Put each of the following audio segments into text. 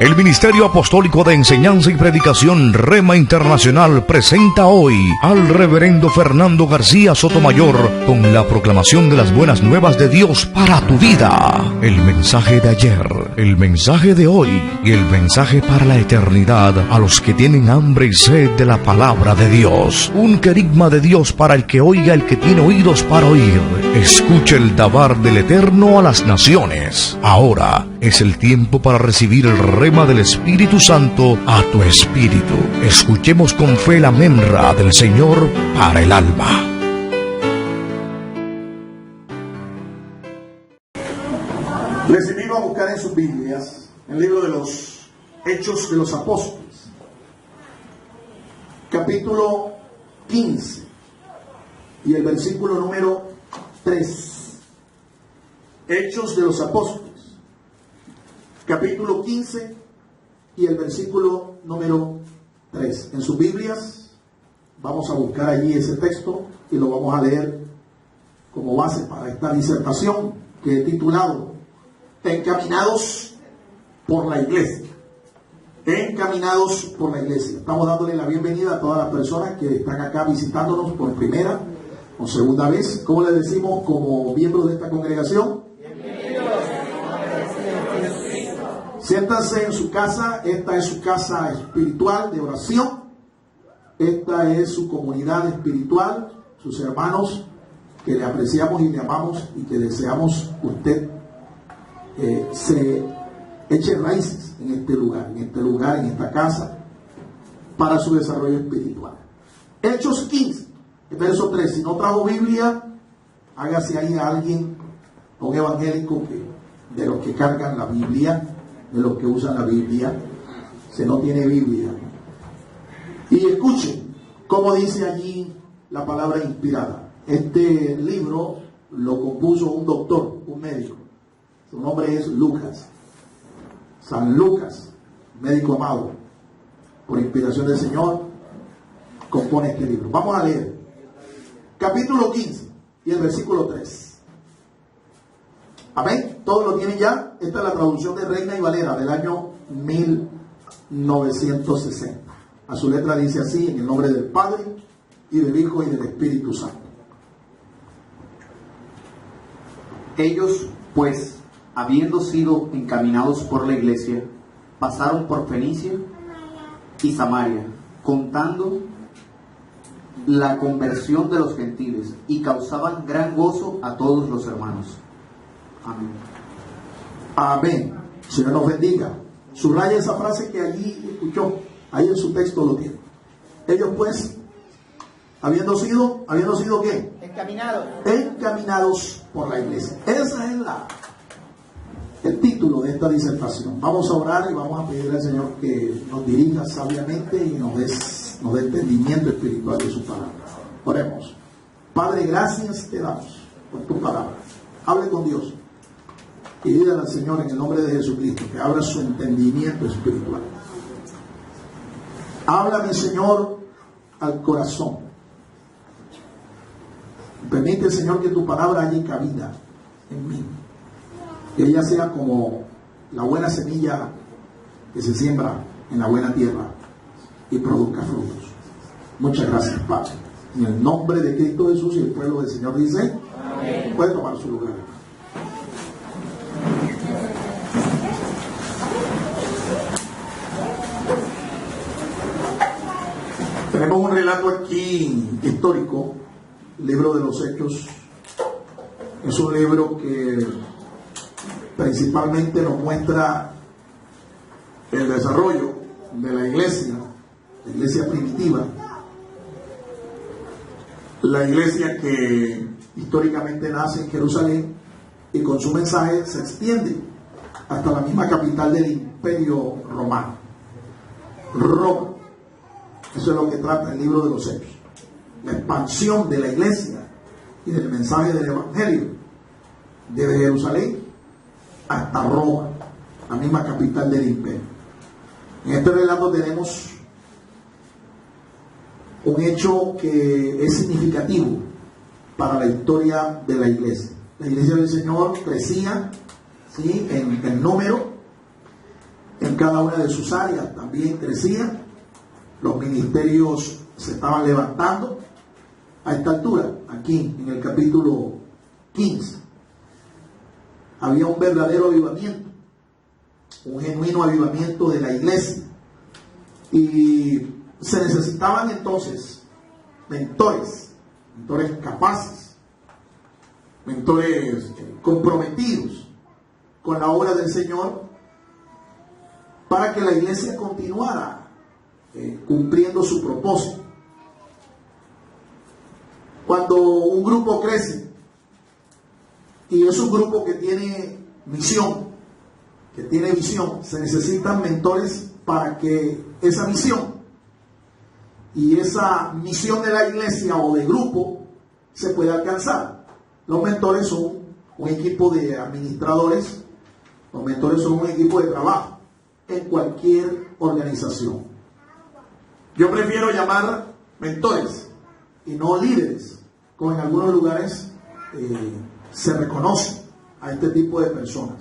El Ministerio Apostólico de Enseñanza y Predicación Rema Internacional presenta hoy al Reverendo Fernando García Sotomayor con la proclamación de las buenas nuevas de Dios para tu vida. El mensaje de ayer, el mensaje de hoy y el mensaje para la eternidad a los que tienen hambre y sed de la palabra de Dios. Un querigma de Dios para el que oiga, el que tiene oídos para oír. Escuche el dabar del Eterno a las naciones. Ahora es el tiempo para recibir el rema del Espíritu Santo a tu espíritu. Escuchemos con fe la memra del Señor para el alma. Les invito a buscar en sus Biblias el libro de los Hechos de los Apóstoles, capítulo 15 y el versículo número 3. Hechos de los Apóstoles, capítulo 15 y el versículo número 3. En sus Biblias vamos a buscar allí ese texto y lo vamos a leer como base para esta disertación que he titulado Encaminados por la Iglesia. Encaminados por la Iglesia. Estamos dándole la bienvenida a todas las personas que están acá visitándonos por primera o segunda vez. ¿Cómo les decimos como miembros de esta congregación? Siéntanse en su casa. Esta es su casa espiritual de oración. Esta es su comunidad espiritual, sus hermanos que le apreciamos y le amamos y que deseamos que usted se eche raíces en este lugar, en esta casa, para su desarrollo espiritual. Hechos 15, verso 3. Si no trajo Biblia, hágase ahí a alguien, a un evangélico de los que cargan la Biblia, de los que usan la Biblia. Si no tiene Biblia, y escuchen cómo dice allí la palabra inspirada. Este libro lo compuso un doctor, un médico. Su nombre es Lucas. San Lucas, médico amado, por inspiración del Señor, compone este libro. Vamos a leer capítulo 15 y el versículo 3. Amén. ¿Todos lo tienen ya? Esta es la traducción de Reina y Valera del año 1960. A su letra dice así: en el nombre del Padre, y del Hijo, y del Espíritu Santo. Ellos, pues, habiendo sido encaminados por la iglesia, pasaron por Fenicia y Samaria, contando la conversión de los gentiles, y causaban gran gozo a todos los hermanos. Amén. Amén. Señor nos bendiga. Subraya esa frase que allí escuchó. Ahí en su texto lo tiene. Ellos pues, habiendo sido ¿qué? Encaminados por la iglesia. Esa es el título de esta disertación. Vamos a orar y vamos a pedirle al Señor que nos dirija sabiamente y nos dé entendimiento espiritual de su palabra. Oremos. Padre, gracias te damos por tu palabra. Hable con Dios y dígale al Señor en el nombre de Jesucristo que abra su entendimiento espiritual. Háblame, Señor, al corazón. Permite, Señor, que tu palabra haya cabida en mí. Que ella sea como la buena semilla que se siembra en la buena tierra y produzca frutos. Muchas gracias, Padre. En el nombre de Cristo Jesús, y el pueblo del Señor dice: amén. Puede tomar su lugar. Tenemos un relato aquí histórico, libro de los Hechos. Es un libro que principalmente nos muestra el desarrollo de la iglesia primitiva, la iglesia que históricamente nace en Jerusalén y con su mensaje se extiende hasta la misma capital del Imperio Romano, Roma. Eso es lo que trata el libro de los Hechos, la expansión de la iglesia y del mensaje del Evangelio desde Jerusalén hasta Roma, la misma capital del imperio. En este relato tenemos un hecho que es significativo para la historia de la iglesia. La iglesia del Señor crecía, ¿sí?, en número, en cada una de sus áreas también crecía, los ministerios se estaban levantando. A esta altura, aquí en el capítulo 15, había un verdadero avivamiento, un genuino avivamiento de la iglesia, y se necesitaban entonces mentores capaces, mentores comprometidos con la obra del Señor, para que la iglesia continuara cumpliendo su propósito. Cuando un grupo crece y es un grupo que tiene misión, que tiene visión, se necesitan mentores para que esa visión y esa misión de la iglesia o de grupo se pueda alcanzar. Los mentores son un equipo de administradores, los mentores son un equipo de trabajo en cualquier organización. Yo prefiero llamar mentores y no líderes, como en algunos lugares se reconoce a este tipo de personas.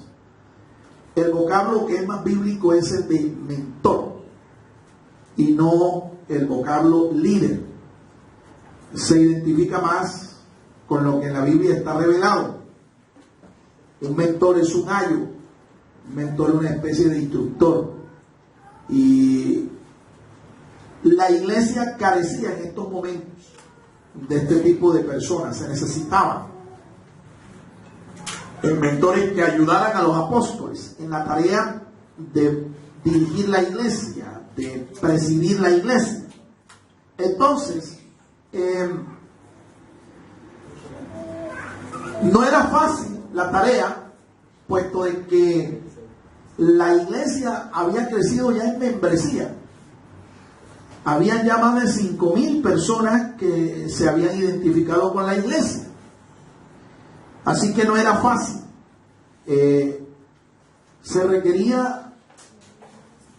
El vocablo que es más bíblico es el de mentor y no el vocablo líder. Se identifica más con lo que en la Biblia está revelado. Un mentor es un ayo, un mentor es una especie de instructor, y la iglesia carecía en estos momentos de este tipo de personas. Se necesitaban mentores que ayudaran a los apóstoles en la tarea de dirigir la iglesia, de presidir la iglesia. Entonces, no era fácil la tarea, puesto de que la iglesia había crecido ya en membresía. Habían ya más de 5,000 personas que se habían identificado con la iglesia. Así que no era fácil. Se requería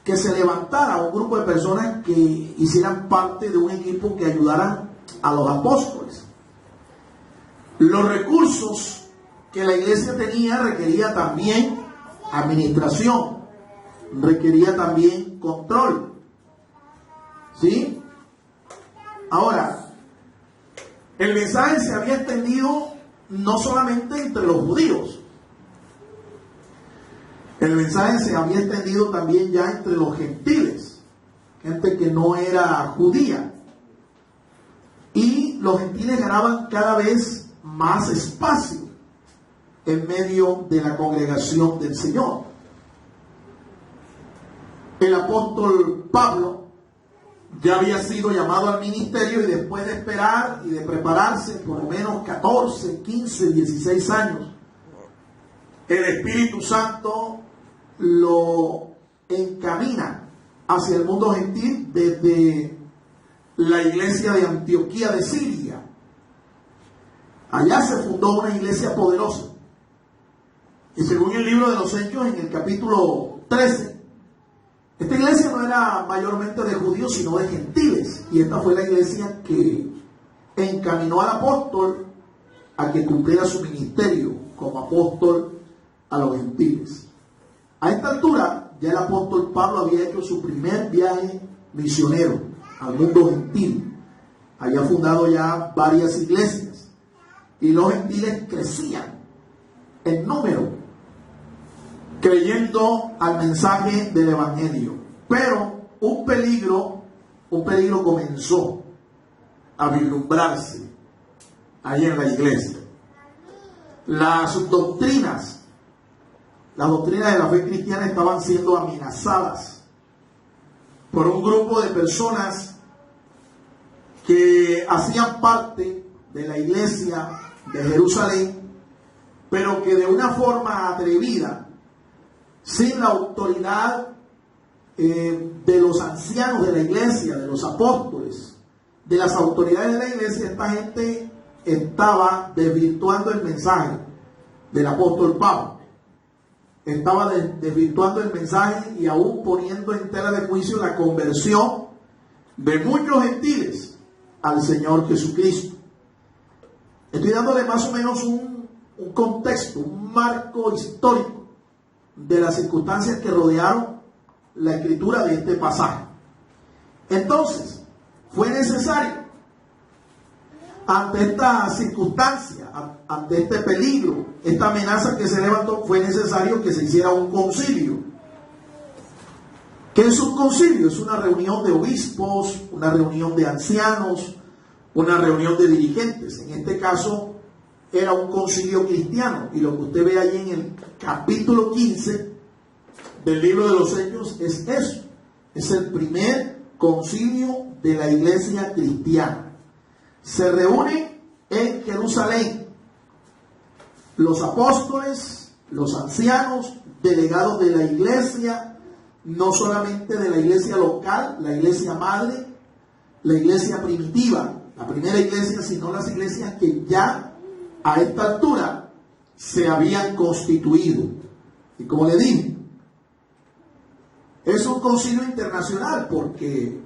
que se levantara un grupo de personas que hicieran parte de un equipo que ayudara a los apóstoles. Los recursos que la iglesia tenía requería también administración, requería también control. ¿Sí? Ahora, el mensaje se había extendido no solamente entre los judíos, el mensaje se había extendido también ya entre los gentiles, gente que no era judía, y los gentiles ganaban cada vez más espacio en medio de la congregación del Señor. El apóstol Pablo ya había sido llamado al ministerio, y después de esperar y de prepararse por lo menos 14, 15, 16 años, el Espíritu Santo lo encamina hacia el mundo gentil desde la iglesia de Antioquía de Siria. Allá se fundó una iglesia poderosa. Y según el libro de los Hechos, en el capítulo 13, esta iglesia no era mayormente de judíos, sino de gentiles. Y esta fue la iglesia que encaminó al apóstol a que cumpliera su ministerio como apóstol a los gentiles. A esta altura, ya el apóstol Pablo había hecho su primer viaje misionero al mundo gentil. Había fundado ya varias iglesias, y los gentiles crecían en número, creyendo al mensaje del evangelio. Pero un peligro comenzó a vislumbrarse ahí en la iglesia. Las doctrinas de la fe cristiana estaban siendo amenazadas por un grupo de personas que hacían parte de la iglesia de Jerusalén, pero que de una forma atrevida, sin la autoridad de los ancianos de la iglesia, de los apóstoles, de las autoridades de la iglesia, esta gente estaba desvirtuando el mensaje del apóstol Pablo. Estaba desvirtuando el mensaje y aún poniendo en tela de juicio la conversión de muchos gentiles al Señor Jesucristo. Estoy dándole más o menos un contexto, un marco histórico de las circunstancias que rodearon la escritura de este pasaje. Entonces, fue necesario, ante esta circunstancia, ante este peligro, esta amenaza que se levantó, fue necesario que se hiciera un concilio. ¿Qué es un concilio? Es una reunión de obispos, una reunión de ancianos, una reunión de dirigentes. En este caso era un concilio cristiano, y lo que usted ve ahí en el capítulo 15 del libro de los Hechos es eso. Es el primer concilio de la iglesia cristiana. Se reúne en Jerusalén los apóstoles, los ancianos, delegados de la iglesia, no solamente de la iglesia local, la iglesia madre, la iglesia primitiva, la primera iglesia, sino las iglesias que ya a esta altura se habían constituido. Y como le dije, es un concilio internacional porque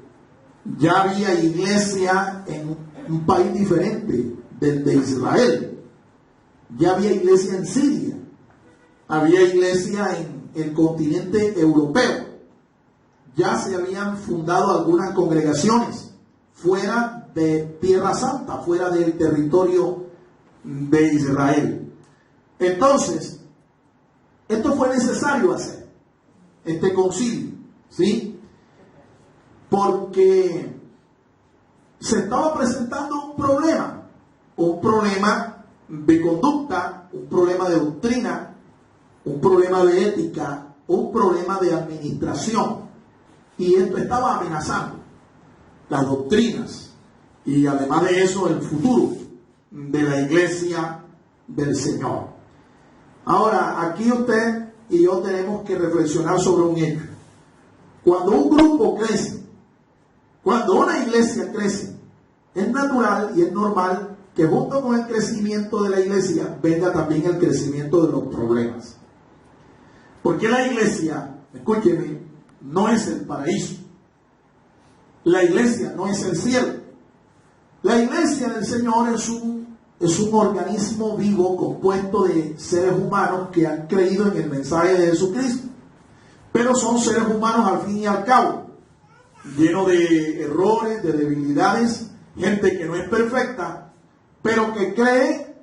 ya había iglesia en un país diferente del de Israel. Ya había iglesia en Siria, había iglesia en el continente europeo. Ya se habían fundado algunas congregaciones fuera de Tierra Santa, fuera del territorio de Israel. Entonces, esto fue necesario hacer, este concilio, ¿sí? Porque se estaba presentando un problema de conducta, un problema de doctrina, un problema de ética, un problema de administración. Y esto estaba amenazando las doctrinas y además de eso el futuro de la iglesia del Señor. Ahora, aquí usted y yo tenemos que reflexionar sobre un hecho. Cuando un grupo crece, cuando una iglesia crece, es natural y es normal que junto con el crecimiento de la iglesia venga también el crecimiento de los problemas. Porque la iglesia, escúcheme, no es el paraíso. La iglesia no es el cielo. La iglesia del Señor es un organismo vivo compuesto de seres humanos que han creído en el mensaje de Jesucristo. Pero son seres humanos al fin y al cabo, llenos de errores, de debilidades, gente que no es perfecta, pero que cree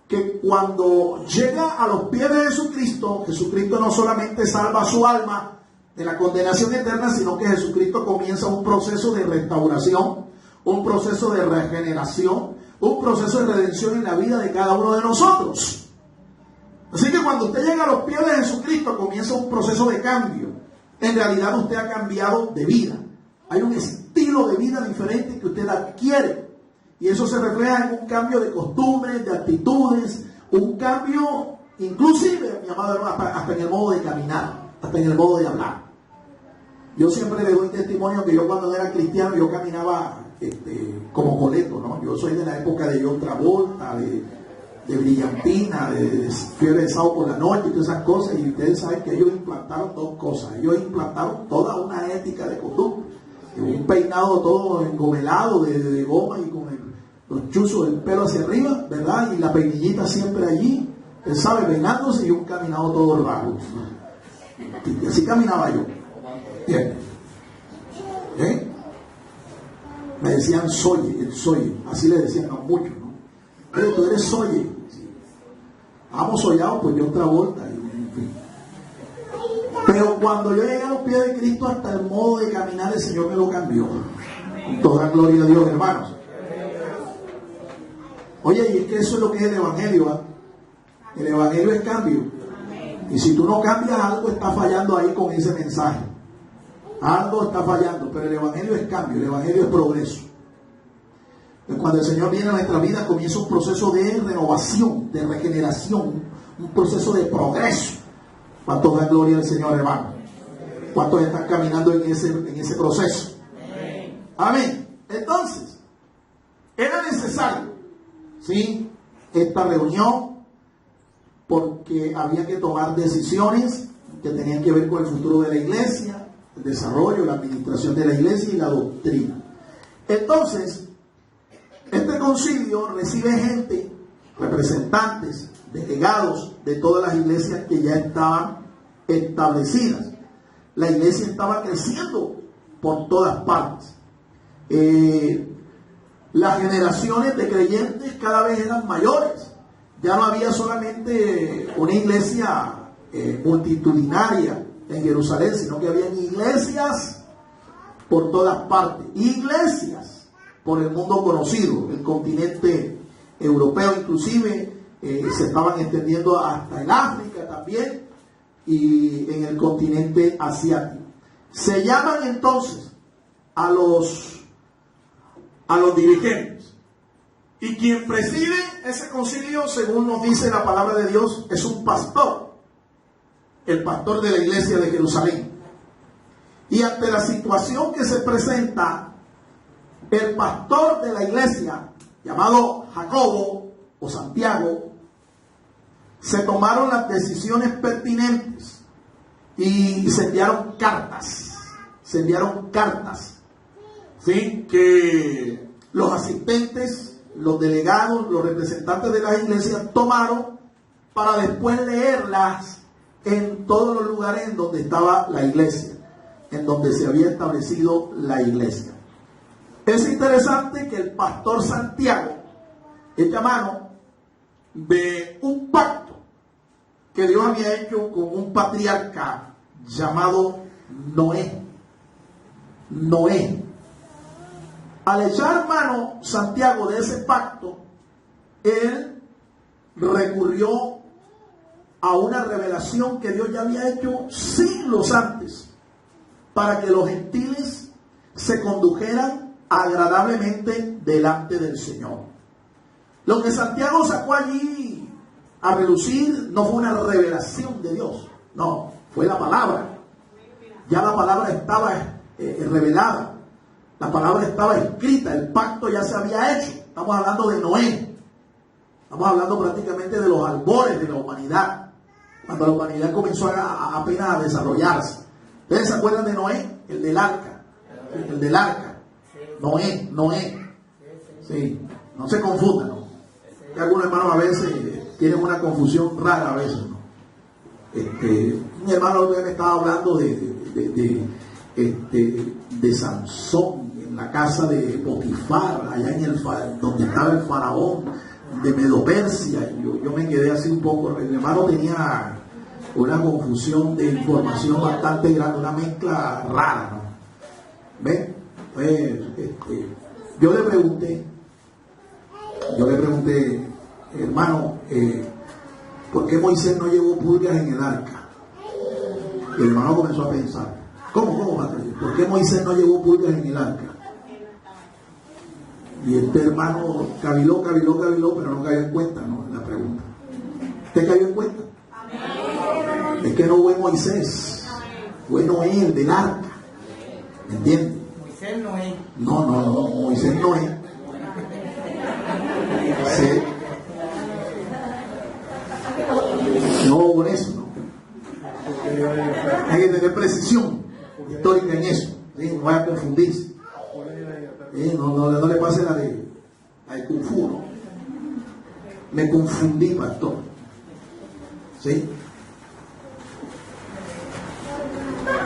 que cuando llega a los pies de Jesucristo, Jesucristo no solamente salva su alma de la condenación eterna, sino que Jesucristo comienza un proceso de restauración, un proceso de regeneración, un proceso de redención en la vida de cada uno de nosotros. Así que cuando usted llega a los pies de Jesucristo, comienza un proceso de cambio. En realidad usted ha cambiado de vida. Hay un estilo de vida diferente que usted adquiere. Y eso se refleja en un cambio de costumbres, de actitudes, un cambio, inclusive, mi amado hermano, hasta en el modo de caminar, hasta en el modo de hablar. Yo siempre le doy testimonio que yo cuando era cristiano, yo caminaba como coleto, ¿no? Yo soy de la época de John Travolta, de brillantina, de fiebre de sábado por la noche y todas esas cosas. Y ustedes saben que ellos implantaron dos cosas. Ellos implantaron toda una ética de conducta. Un peinado todo engomelado de goma y con los chuzos del pelo hacia arriba, ¿verdad? Y la peinillita siempre allí, él sabe, peinándose, y un caminado todo raro. Y así caminaba yo. Bien. Me decían Soye, el Soye, así le decían a muchos, ¿no? Pero tú eres Soye. Vamos sollados, pues yo otra vuelta. En fin. Pero cuando yo llegué a los pies de Cristo, hasta el modo de caminar el Señor me lo cambió. Con toda gloria a Dios, hermanos. Oye, y es que eso es lo que es el Evangelio, ¿eh? El Evangelio es cambio. Y si tú no cambias, algo está fallando ahí con ese mensaje. Algo está fallando, pero el Evangelio es cambio, el Evangelio es progreso. Cuando el Señor viene a nuestra vida, comienza un proceso de renovación, de regeneración, un proceso de progreso. ¿Cuántos dan gloria al Señor, hermano? ¿Cuántos están caminando en ese proceso? Amén. Entonces, era necesario, ¿sí?, esta reunión, porque había que tomar decisiones que tenían que ver con el futuro de la iglesia, el desarrollo, la administración de la iglesia y la doctrina. Entonces, este concilio recibe gente, representantes, delegados de todas las iglesias que ya estaban establecidas. la iglesia estaba creciendo por todas partes. Las generaciones de creyentes cada vez eran mayores. Ya no había solamente una iglesia multitudinaria en Jerusalén, sino que había iglesias por todas partes, iglesias por el mundo conocido, el continente europeo inclusive, se estaban extendiendo hasta el África también y en el continente asiático. Se llaman entonces a los dirigentes, y quien preside ese concilio, según nos dice la palabra de Dios, es un pastor, el pastor de la iglesia de Jerusalén. Y ante la situación que se presenta, el pastor de la iglesia, llamado Jacobo o Santiago, se tomaron las decisiones pertinentes y se enviaron cartas. ¿Sí? Que los asistentes, los delegados, los representantes de las iglesias tomaron para después leerlas en todos los lugares en donde estaba la iglesia, en donde se había establecido la iglesia. Es interesante que el pastor Santiago echa mano de un pacto que Dios había hecho con un patriarca llamado Noé. Al echar mano Santiago de ese pacto, él recurrió a una revelación que Dios ya había hecho siglos antes para que los gentiles se condujeran agradablemente delante del Señor. Lo que Santiago sacó allí a relucir no fue una revelación de Dios, no, fue la palabra. Ya la palabra estaba revelada, la palabra estaba escrita, el pacto ya se había hecho. Estamos hablando de Noé, estamos hablando prácticamente de los albores de la humanidad, cuando la humanidad comenzó apenas a desarrollarse. ¿Ustedes se acuerdan de Noé? El del arca. Noé. Sí, no se confundan, ¿no? Que algunos hermanos a veces tienen una confusión rara a veces, ¿no? Mi hermano me estaba hablando de Sansón en la casa de Potifar, allá donde estaba el faraón de Medo-Persia. Yo me quedé así un poco. El hermano tenía una confusión de información bastante grande, una mezcla rara, ¿no? ¿Ven? Pues, yo le pregunté, hermano, ¿por qué Moisés no llevó pulgas en el arca? Y el hermano comenzó a pensar, ¿cómo, pastor? ¿Por qué Moisés no llevó pulgas en el arca? Y este hermano caviló, pero no cayó en cuenta, ¿no? La pregunta. ¿Usted cayó en cuenta? Amén. Es que no fue Moisés, fue Noé, el del arca. ¿Me entiendes? Moisés no es. No, Moisés no es. Sí. No, por eso, ¿no? Hay que tener precisión histórica en eso, ¿sí? No vaya a confundirse. No le pase la de Kung Fu, ¿no? Me confundí, pastor. ¿Sí?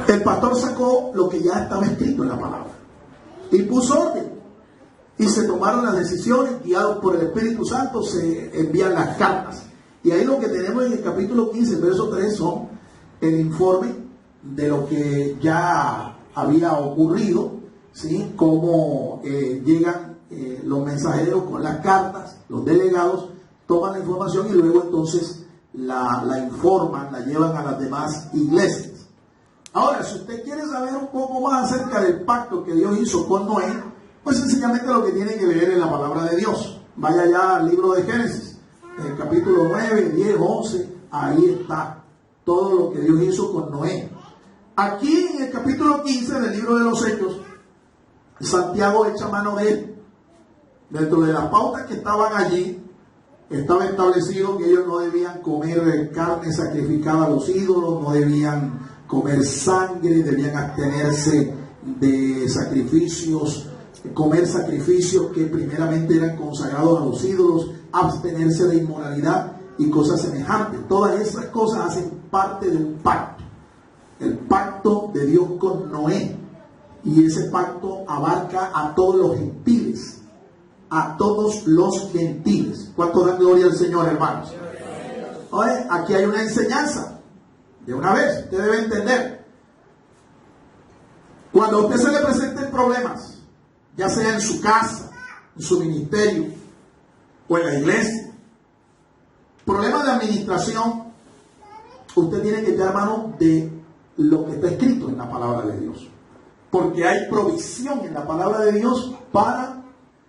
El pastor sacó lo que ya estaba escrito en la palabra y puso orden, y se tomaron las decisiones, guiados por el Espíritu Santo, se envían las cartas. Y ahí lo que tenemos en el capítulo 15, verso 3, son el informe de lo que ya había ocurrido, ¿sí? Cómo llegan los mensajeros con las cartas, los delegados toman la información y luego entonces la informan, la llevan a las demás iglesias. Ahora, si usted quiere saber un poco más acerca del pacto que Dios hizo con Noé, pues sencillamente lo que tiene que leer es la palabra de Dios. Vaya ya al libro de Génesis, el capítulo 9, 10, 11, ahí está todo lo que Dios hizo con Noé. Aquí en el capítulo 15 del libro de los Hechos, Santiago echa mano de él. Dentro de las pautas que estaban allí, estaba establecido que ellos no debían comer carne sacrificada a los ídolos, no debían comer sangre, debían abstenerse de sacrificios, comer sacrificios que primeramente eran consagrados a los ídolos, abstenerse de inmoralidad y cosas semejantes. Todas esas cosas hacen parte de un pacto. El pacto de Dios con Noé. Y ese pacto abarca a todos los gentiles. A todos los gentiles. ¿Cuánto dan gloria al Señor, hermanos? Oye, aquí hay una enseñanza. De una vez, usted debe entender. Cuando a usted se le presenten problemas, ya sea en su casa, en su ministerio o en la iglesia, problemas de administración, usted tiene que echar mano de lo que está escrito en la palabra de Dios. Porque hay provisión en la palabra de Dios para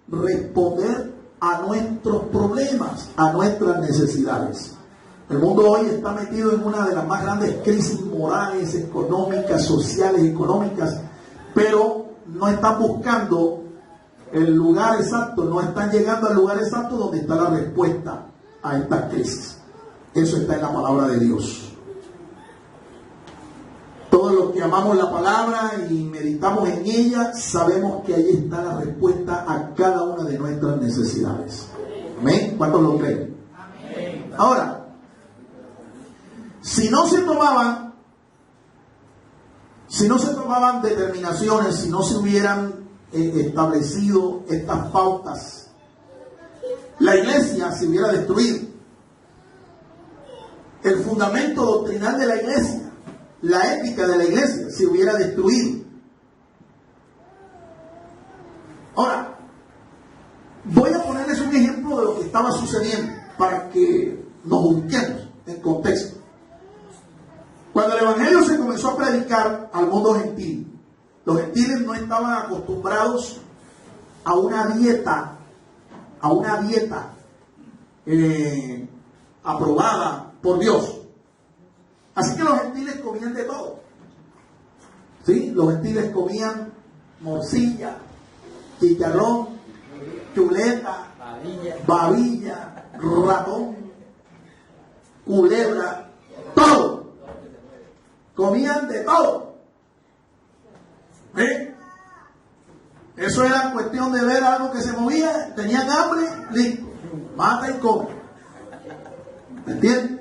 responder a nuestros problemas, a nuestras necesidades. El mundo hoy está metido en una de las más grandes crisis morales, económicas, sociales, económicas, pero no están buscando el lugar exacto, no están llegando al lugar exacto donde está la respuesta a esta crisis. Eso está en la palabra de Dios. Todos los que amamos la palabra y meditamos en ella, sabemos que ahí está la respuesta a cada una de nuestras necesidades. ¿Amén? ¿Cuántos lo creen? Amén. Ahora, si no se tomaban determinaciones, si no se hubieran establecido estas pautas, la iglesia se hubiera destruido. El fundamento doctrinal de la iglesia, la ética de la iglesia, se hubiera destruido. Ahora, voy a ponerles un ejemplo de lo que estaba sucediendo para que nos ubiquemos en contexto. Cuando el evangelio se comenzó a predicar al mundo gentil, los gentiles no estaban acostumbrados a una dieta aprobada por Dios. Así que los gentiles comían de todo. ¿Sí? Los gentiles comían morcilla, chicharrón, chuleta, babilla, ratón, culebra, todo. Comían de todo. ¿Sí? Eso era cuestión de ver algo que se movía, tenían hambre, listo, mata y come. ¿Me entiendes?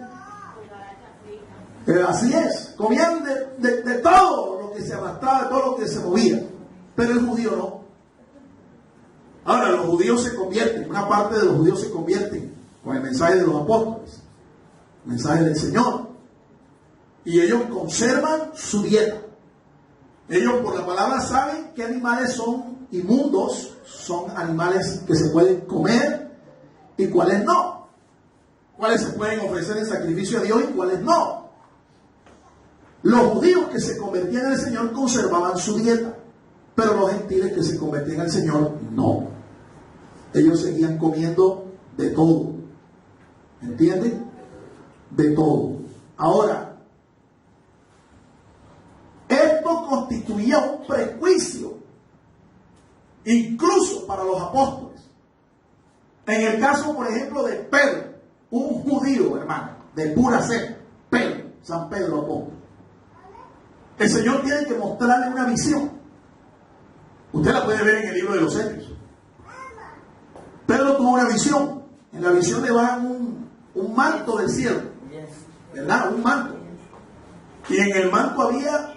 Así es, comían de todo lo que se arrastraba, de todo lo que se movía. Pero el judío no. Ahora, los judíos se convierten, una parte de los judíos se convierten con el mensaje de los apóstoles, el mensaje del Señor. Y ellos conservan su dieta. Ellos por la palabra saben qué animales son inmundos, son animales que se pueden comer y cuáles no. Cuáles se pueden ofrecer en sacrificio a Dios y cuáles no. Los judíos que se convertían en el Señor conservaban su dieta, pero los gentiles que se convertían al Señor, no. Ellos seguían comiendo de todo. ¿Entienden? De todo. Ahora, esto constituía un prejuicio, incluso para los apóstoles. En el caso, por ejemplo, de Pedro, un judío, hermano, de pura sed, Pedro, San Pedro apóstol. El Señor tiene que mostrarle una visión. Usted la puede ver en el libro de los Hechos. Pedro tuvo una visión. En la visión le bajan un manto del cielo, ¿verdad? Un manto. Y en el manto había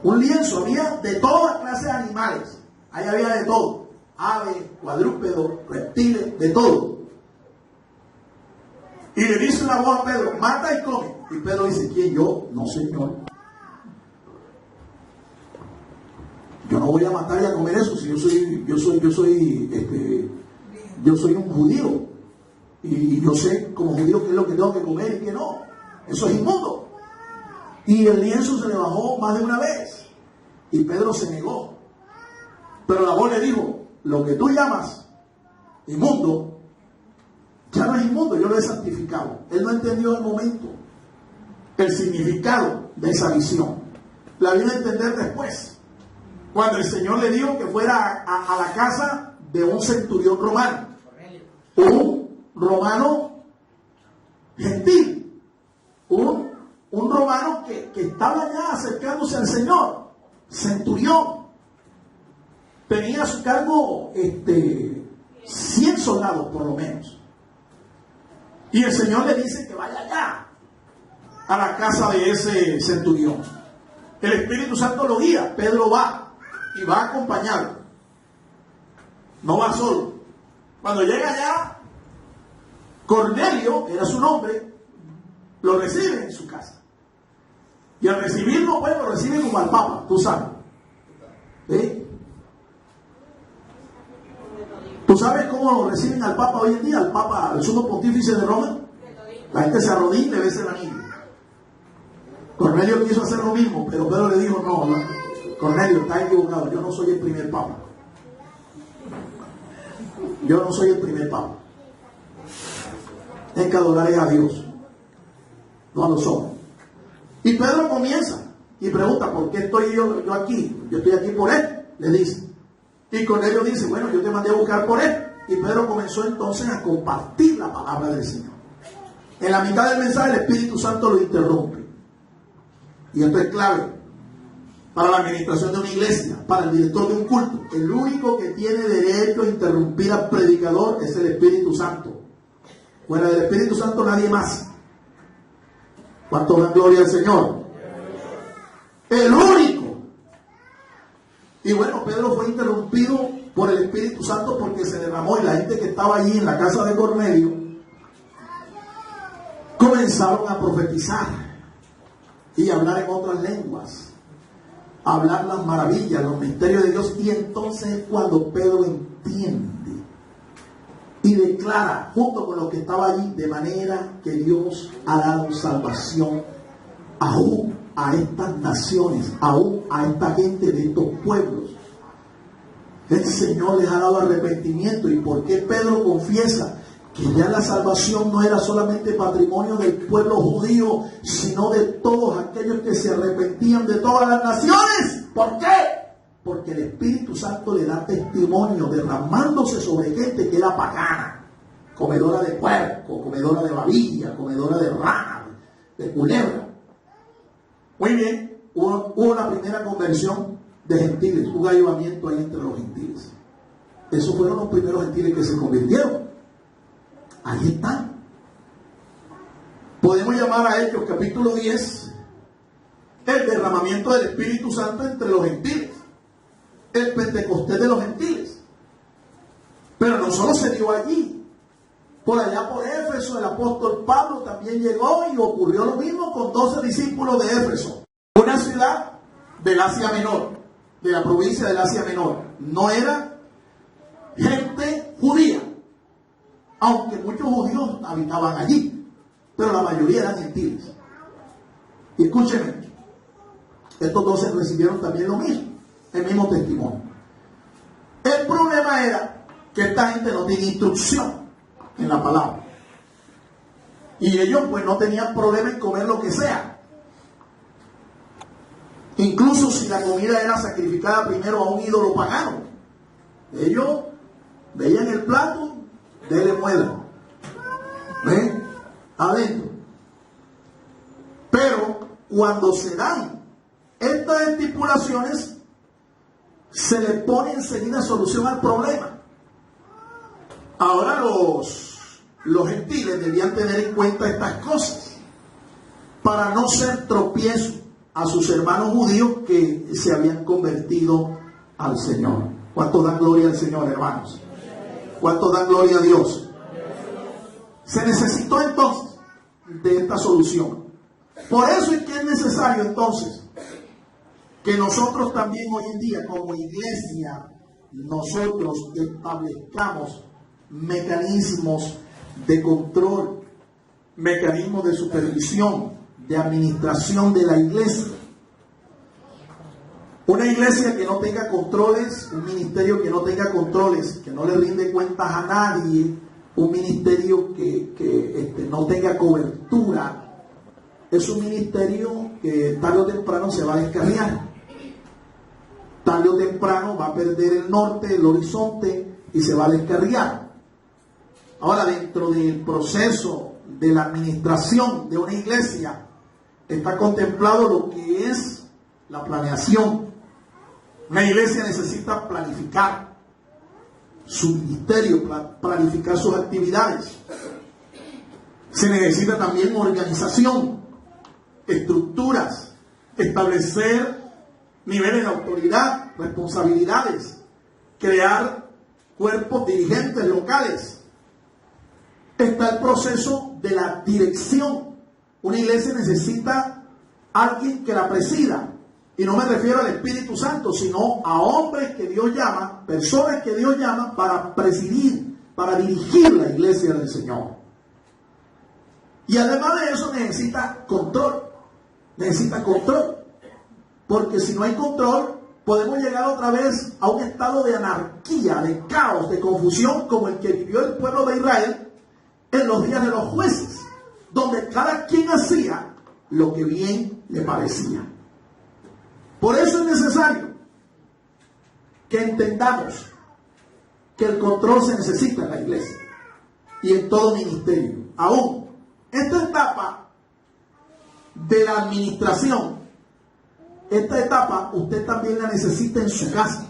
un lienzo, había de todas clases de animales. Ahí había de todo. Aves, cuadrúpedos, reptiles, de todo. Y le dice una voz a Pedro, mata y come. Y Pedro dice, ¿quién? Yo, no, Señor. Yo no voy a matar y a comer eso, si yo soy un judío. Y yo sé como judío qué es lo que tengo que comer y qué no. Eso es inmundo. Y el lienzo se le bajó más de una vez. Y Pedro se negó. Pero la voz le dijo, lo que tú llamas inmundo, ya no es inmundo, yo lo he santificado. Él no entendió en el momento el significado de esa visión. La vino a entender después. Cuando el Señor le dijo que fuera a la casa de un centurión romano. Un romano gentil. Un romano que estaba ya acercándose al Señor. Centurión. Tenía a su cargo 100 soldados por lo menos. Y el Señor le dice que vaya allá. a la casa de ese centurión. El Espíritu Santo lo guía. Pedro va y va acompañado. No va solo. Cuando llega allá, Cornelio, era su nombre, lo recibe en su casa. Y al recibirlo, pues lo recibe como al Papa, tú sabes. ¿Sí? ¿Tú sabes cómo lo reciben al Papa hoy en día? Al Papa, al sumo pontífice de Roma. La gente se arrodilla y le besa el anillo. Cornelio quiso hacer lo mismo, pero Pedro le dijo, no, Cornelio, está equivocado, yo no soy el primer Papa. Yo no soy el primer Papa. Es que adorar a Dios, no a los hombres. Y Pedro comienza y pregunta, ¿por qué estoy yo aquí? Yo estoy aquí por él, le dice. Y Cornelio dice, bueno, yo te mandé a buscar por él. Y Pedro comenzó entonces a compartir la palabra del Señor. En la mitad del mensaje el Espíritu Santo lo interrumpe. Y esto es clave para la administración de una iglesia, para el director de un culto. El único que tiene derecho a interrumpir al predicador es el Espíritu Santo. Fuera del Espíritu Santo nadie más. ¿Cuánto dan gloria al Señor? El único. Y bueno, Pedro fue interrumpido por el Espíritu Santo porque se derramó, y la gente que estaba allí en la casa de Cornelio comenzaron a profetizar y hablar en otras lenguas, hablar las maravillas, los misterios de Dios. Y entonces es cuando Pedro entiende y declara junto con los que estaba allí, de manera que Dios ha dado salvación aún a estas naciones, aún a esta gente de estos pueblos. El Señor les ha dado arrepentimiento. ¿Y por qué Pedro confiesa que ya la salvación no era solamente patrimonio del pueblo judío, sino de todos aquellos que se arrepentían de todas las naciones? ¿Por qué? Porque el Espíritu Santo le da testimonio, derramándose sobre gente que era pagana, comedora de puerco, comedora de babilla, comedora de rana, de culebra. Muy bien, hubo la primera conversión de gentiles, un avivamiento ahí entre los gentiles. Esos fueron los primeros gentiles que se convirtieron. Ahí están. Podemos llamar a Hechos capítulo 10 el derramamiento del Espíritu Santo entre los gentiles, el Pentecostés de los gentiles. Pero no solo se dio allí. Por allá por Éfeso, el apóstol Pablo también llegó y ocurrió lo mismo con 12 discípulos de Éfeso, una ciudad del Asia Menor, de la provincia del Asia Menor. No era gente judía, aunque muchos judíos habitaban allí, pero la mayoría eran gentiles. Y escúchenme, estos 12 recibieron también lo mismo, el mismo testimonio. El problema era que esta gente no tenía instrucción en la palabra, y ellos pues no tenían problema en comer lo que sea, incluso si la comida era sacrificada primero a un ídolo pagano. Ellos veían el plato, dele muela, ¿ven? Adentro. Pero cuando se dan estas estipulaciones, se le pone enseguida solución al problema. Ahora los gentiles debían tener en cuenta estas cosas para no ser tropiezo a sus hermanos judíos que se habían convertido al Señor. ¿Cuántos dan gloria al Señor, hermanos? ¿Cuántos dan gloria a Dios? Se necesitó entonces de esta solución. Por eso es que es necesario entonces que nosotros también hoy en día como iglesia, nosotros establezcamos mecanismos de control, mecanismos de supervisión, de administración de la iglesia. Una iglesia que no tenga controles, un ministerio que no tenga controles, que no le rinde cuentas a nadie, un ministerio que no tenga cobertura, es un ministerio que tarde o temprano se va a descarriar. Tarde o temprano va a perder el norte, el horizonte, y se va a descarriar. Ahora, dentro del proceso de la administración de una iglesia, está contemplado lo que es la planeación. Una iglesia necesita planificar su ministerio, planificar sus actividades. Se necesita también organización. estructuras, establecer niveles de autoridad, responsabilidades, crear cuerpos dirigentes locales. Está el proceso de la dirección. Una iglesia necesita alguien que la presida. Y no me refiero al Espíritu Santo, sino a hombres que Dios llama, personas que Dios llama para presidir, para dirigir la iglesia del Señor. Y además de eso necesita control. Necesita control. Porque si no hay control, podemos llegar otra vez a un estado de anarquía, de caos, de confusión, como el que vivió el pueblo de Israel en los días de los jueces, donde cada quien hacía lo que bien le parecía. Por eso es necesario que entendamos que el control se necesita en la iglesia y en todo ministerio. Aún esta etapa de la administración, esta etapa usted también la necesita en su casa,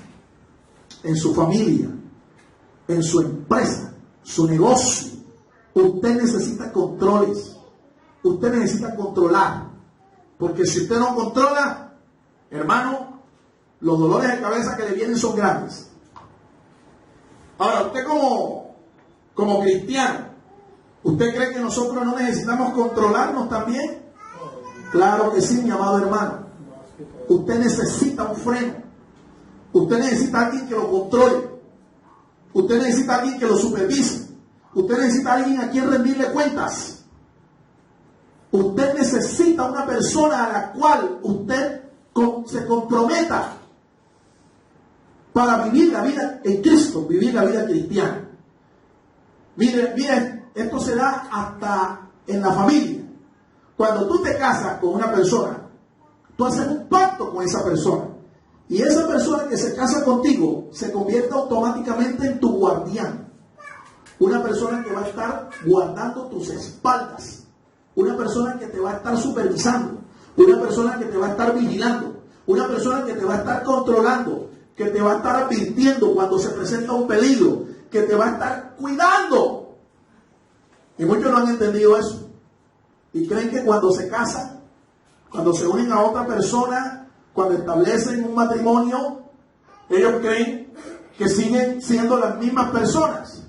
en su familia, en su empresa, su negocio. Usted necesita controles. Usted necesita controlar. Porque si usted no controla, hermano, los dolores de cabeza que le vienen son grandes. Ahora, usted como cristiano, ¿usted cree que nosotros no necesitamos controlarnos también? Claro que sí, mi amado hermano. Usted necesita un freno. Usted necesita a alguien que lo controle. Usted necesita a alguien que lo supervise. Usted necesita a alguien a quien rendirle cuentas. Usted necesita una persona a la cual usted se comprometa para vivir la vida en Cristo, vivir la vida cristiana. Mire, esto se da hasta en la familia. Cuando tú te casas con una persona, tú haces un pacto con esa persona. Y esa persona que se casa contigo se convierte automáticamente en tu guardián. Una persona que va a estar guardando tus espaldas. Una persona que te va a estar supervisando. Una persona que te va a estar vigilando. Una persona que te va a estar controlando. Que te va a estar advirtiendo cuando se presenta un peligro. Que te va a estar cuidando. Y muchos no han entendido eso. Y creen que cuando se casan, cuando se unen a otra persona, cuando establecen un matrimonio, ellos creen que siguen siendo las mismas personas.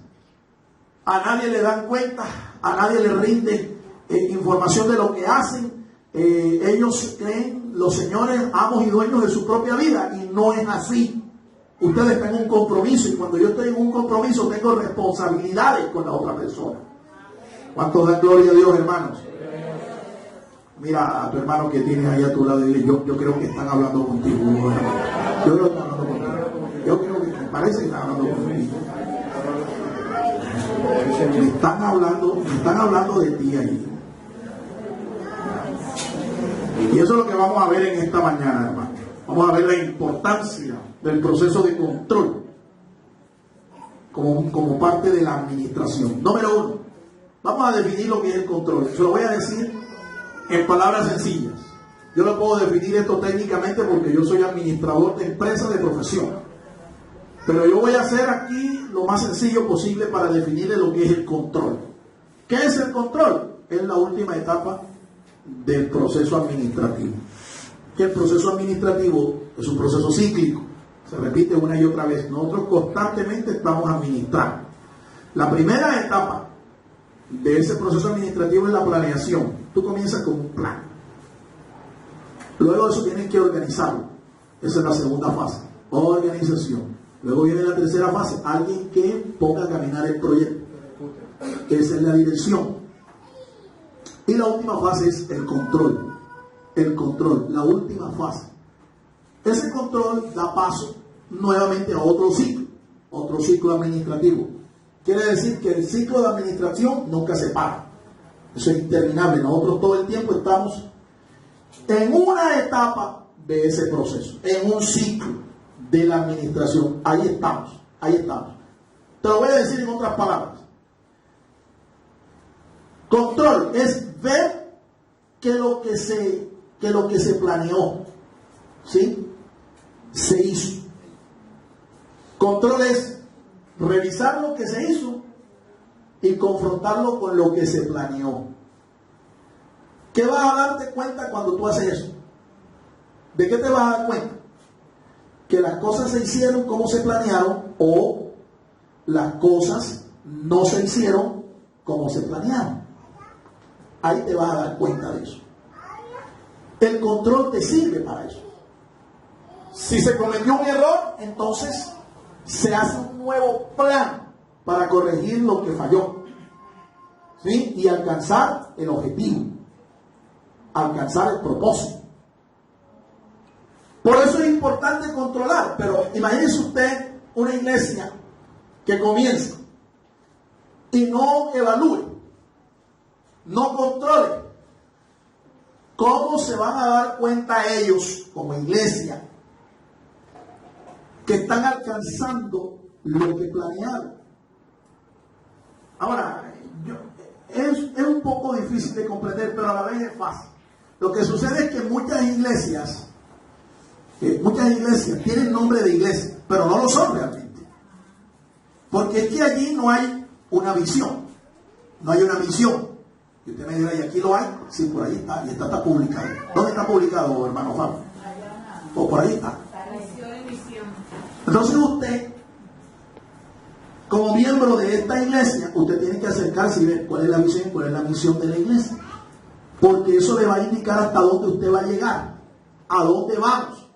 A nadie le dan cuenta, a nadie le rinde información de lo que hacen. Ellos creen los señores, amos y dueños de su propia vida, y no es así. Ustedes están en un compromiso, y cuando yo estoy en un compromiso tengo responsabilidades con la otra persona. ¿Cuántos dan gloria a Dios, hermanos? Mira a tu hermano que tienes ahí a tu lado y dile, yo creo que están hablando contigo. Yo creo que están hablando contigo. Yo creo que me parece que están hablando contigo. Me están hablando de ti ahí. Y eso es lo que vamos a ver en esta mañana, hermano. Vamos a ver la importancia del proceso de control como parte de la administración. Número 1, vamos a definir lo que es el control. Se lo voy a decir en palabras sencillas. Yo no puedo definir esto técnicamente porque yo soy administrador de empresa de profesión. Pero yo voy a hacer aquí lo más sencillo posible para definirle lo que es el control. ¿Qué es el control? Es la última etapa del proceso administrativo. Que el proceso administrativo es un proceso cíclico. Se repite una y otra vez. Nosotros constantemente estamos administrando. La primera etapa de ese proceso administrativo es la planeación. Tú comienzas con un plan. Luego de eso tienes que organizarlo. Esa es la segunda fase. Organización. Luego viene la tercera fase. Alguien que ponga a caminar el proyecto. Esa es la dirección. Y la última fase es el control. El control. La última fase. Ese control da paso nuevamente a otro ciclo administrativo. Quiere decir que el ciclo de administración nunca se para. Eso es interminable. Nosotros todo el tiempo estamos en una etapa de ese proceso, en un ciclo de la administración. Ahí estamos. Te lo voy a decir en otras palabras. Control es ver que lo que se planeó, ¿sí?, se hizo. Control es revisar lo que se hizo y confrontarlo con lo que se planeó. ¿Qué vas a darte cuenta cuando tú haces eso? ¿De qué te vas a dar cuenta? Que las cosas se hicieron como se planearon o las cosas no se hicieron como se planearon. Ahí te vas a dar cuenta de eso. El control te sirve para eso. Si se cometió un error, entonces se hace un nuevo plan para corregir lo que falló, ¿sí? Y alcanzar el objetivo, alcanzar el propósito. Por eso es importante controlar. Pero imagínese usted una iglesia que comienza y no evalúe, no controle. ¿Cómo se van a dar cuenta ellos como iglesia que están alcanzando lo que planearon? Ahora, es un poco difícil de comprender, pero a la vez es fácil. Lo que sucede es que muchas iglesias tienen nombre de iglesia, pero no lo son realmente. Porque es que allí no hay una visión, no hay una misión. Y usted me dirá, ¿y aquí lo hay? Sí, por ahí está, y está publicado. ¿Dónde está publicado, hermano Fabio? O por ahí está. Entonces usted, como miembro de esta iglesia, usted tiene que acercarse y ver cuál es la visión, cuál es la misión de la iglesia. Porque eso le va a indicar hasta dónde usted va a llegar, a dónde vamos.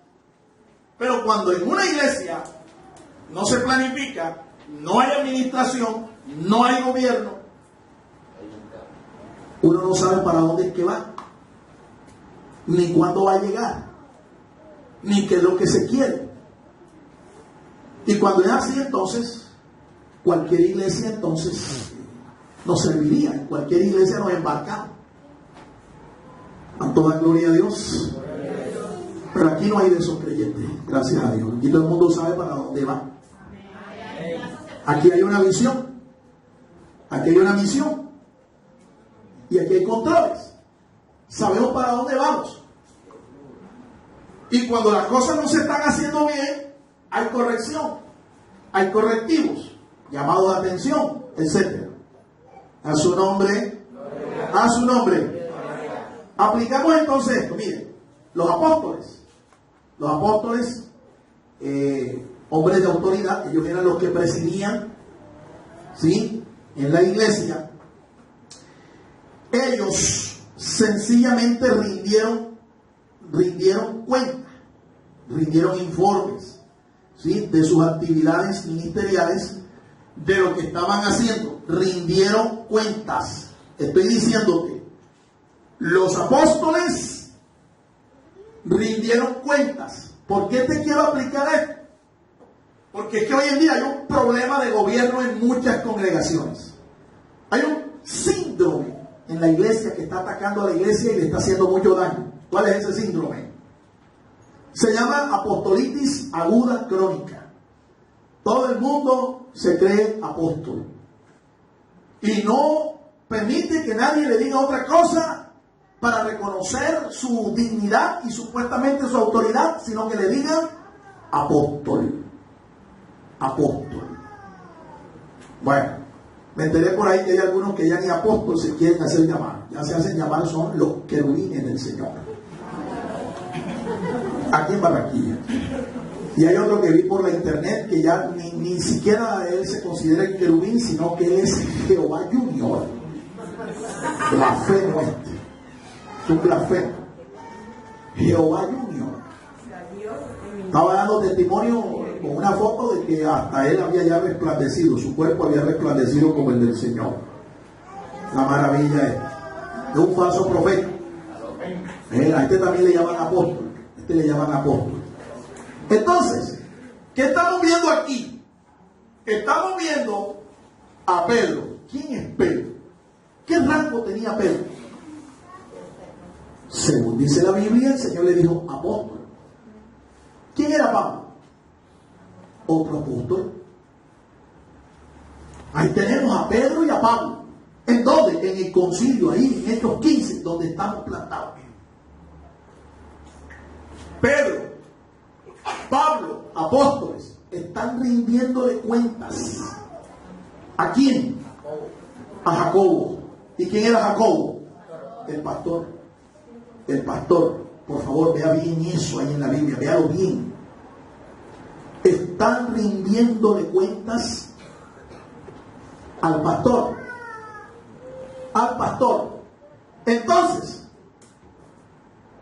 Pero cuando en una iglesia no se planifica, no hay administración, no hay gobierno, uno no sabe para dónde es que va, ni cuándo va a llegar, ni qué es lo que se quiere. Y cuando es así, entonces, cualquier iglesia entonces nos serviría, en cualquier iglesia nos embarcamos. A toda gloria a Dios. Pero aquí no hay de esos creyentes, gracias a Dios. Aquí todo el mundo sabe para dónde va. Aquí hay una visión, aquí hay una misión, y aquí hay controles. Sabemos para dónde vamos. Y cuando las cosas no se están haciendo bien, hay corrección, hay correctivos, llamados de atención, etc. A su nombre, a su nombre. Aplicamos entonces esto. Miren, los apóstoles, hombres de autoridad, ellos eran los que presidían, ¿sí?, en la iglesia. Ellos sencillamente rindieron cuenta, rindieron informes, ¿sí?, de sus actividades ministeriales, de lo que estaban haciendo, rindieron cuentas. Estoy diciéndote, los apóstoles rindieron cuentas. ¿Por qué te quiero aplicar esto? Porque es que hoy en día hay un problema de gobierno en muchas congregaciones. Hay un síndrome en la iglesia que está atacando a la iglesia y le está haciendo mucho daño. ¿Cuál es ese síndrome? Se llama apostolitis aguda crónica. Todo el mundo se cree apóstol y no permite que nadie le diga otra cosa para reconocer su dignidad y supuestamente su autoridad, sino que le digan apóstol. Apóstol. Bueno, me enteré por ahí que hay algunos que ya ni apóstol se quieren hacer llamar. Ya se hacen llamar, son los querubines del Señor. Aquí en Barranquilla. Y hay otro que vi por la internet que ya ni siquiera él se considera el querubín, sino que él es Jehová Junior. Blasfemo este. Es un blasfemo. Jehová Junior. Estaba dando testimonio con una foto de que hasta él había ya resplandecido, su cuerpo había resplandecido como el del Señor. La maravilla es un falso profeta. A este también le llaman apóstol. Le llaman apóstol. Entonces, ¿qué estamos viendo aquí? Estamos viendo a Pedro. ¿Quién es Pedro? ¿Qué rango tenía Pedro? Según dice la Biblia, el Señor le dijo apóstol. ¿Quién era Pablo? Otro apóstol. Ahí tenemos a Pedro y a Pablo. ¿En dónde? En el concilio, ahí, en Hechos 15, donde estamos plantados. Pedro, Pablo, apóstoles, están rindiéndole cuentas. ¿A quién? A Jacobo. ¿Y quién era Jacobo? El pastor. el pastor. Por favor, vea bien eso ahí en la Biblia, véalo bien. Están rindiéndole cuentas al pastor. Al pastor. Entonces,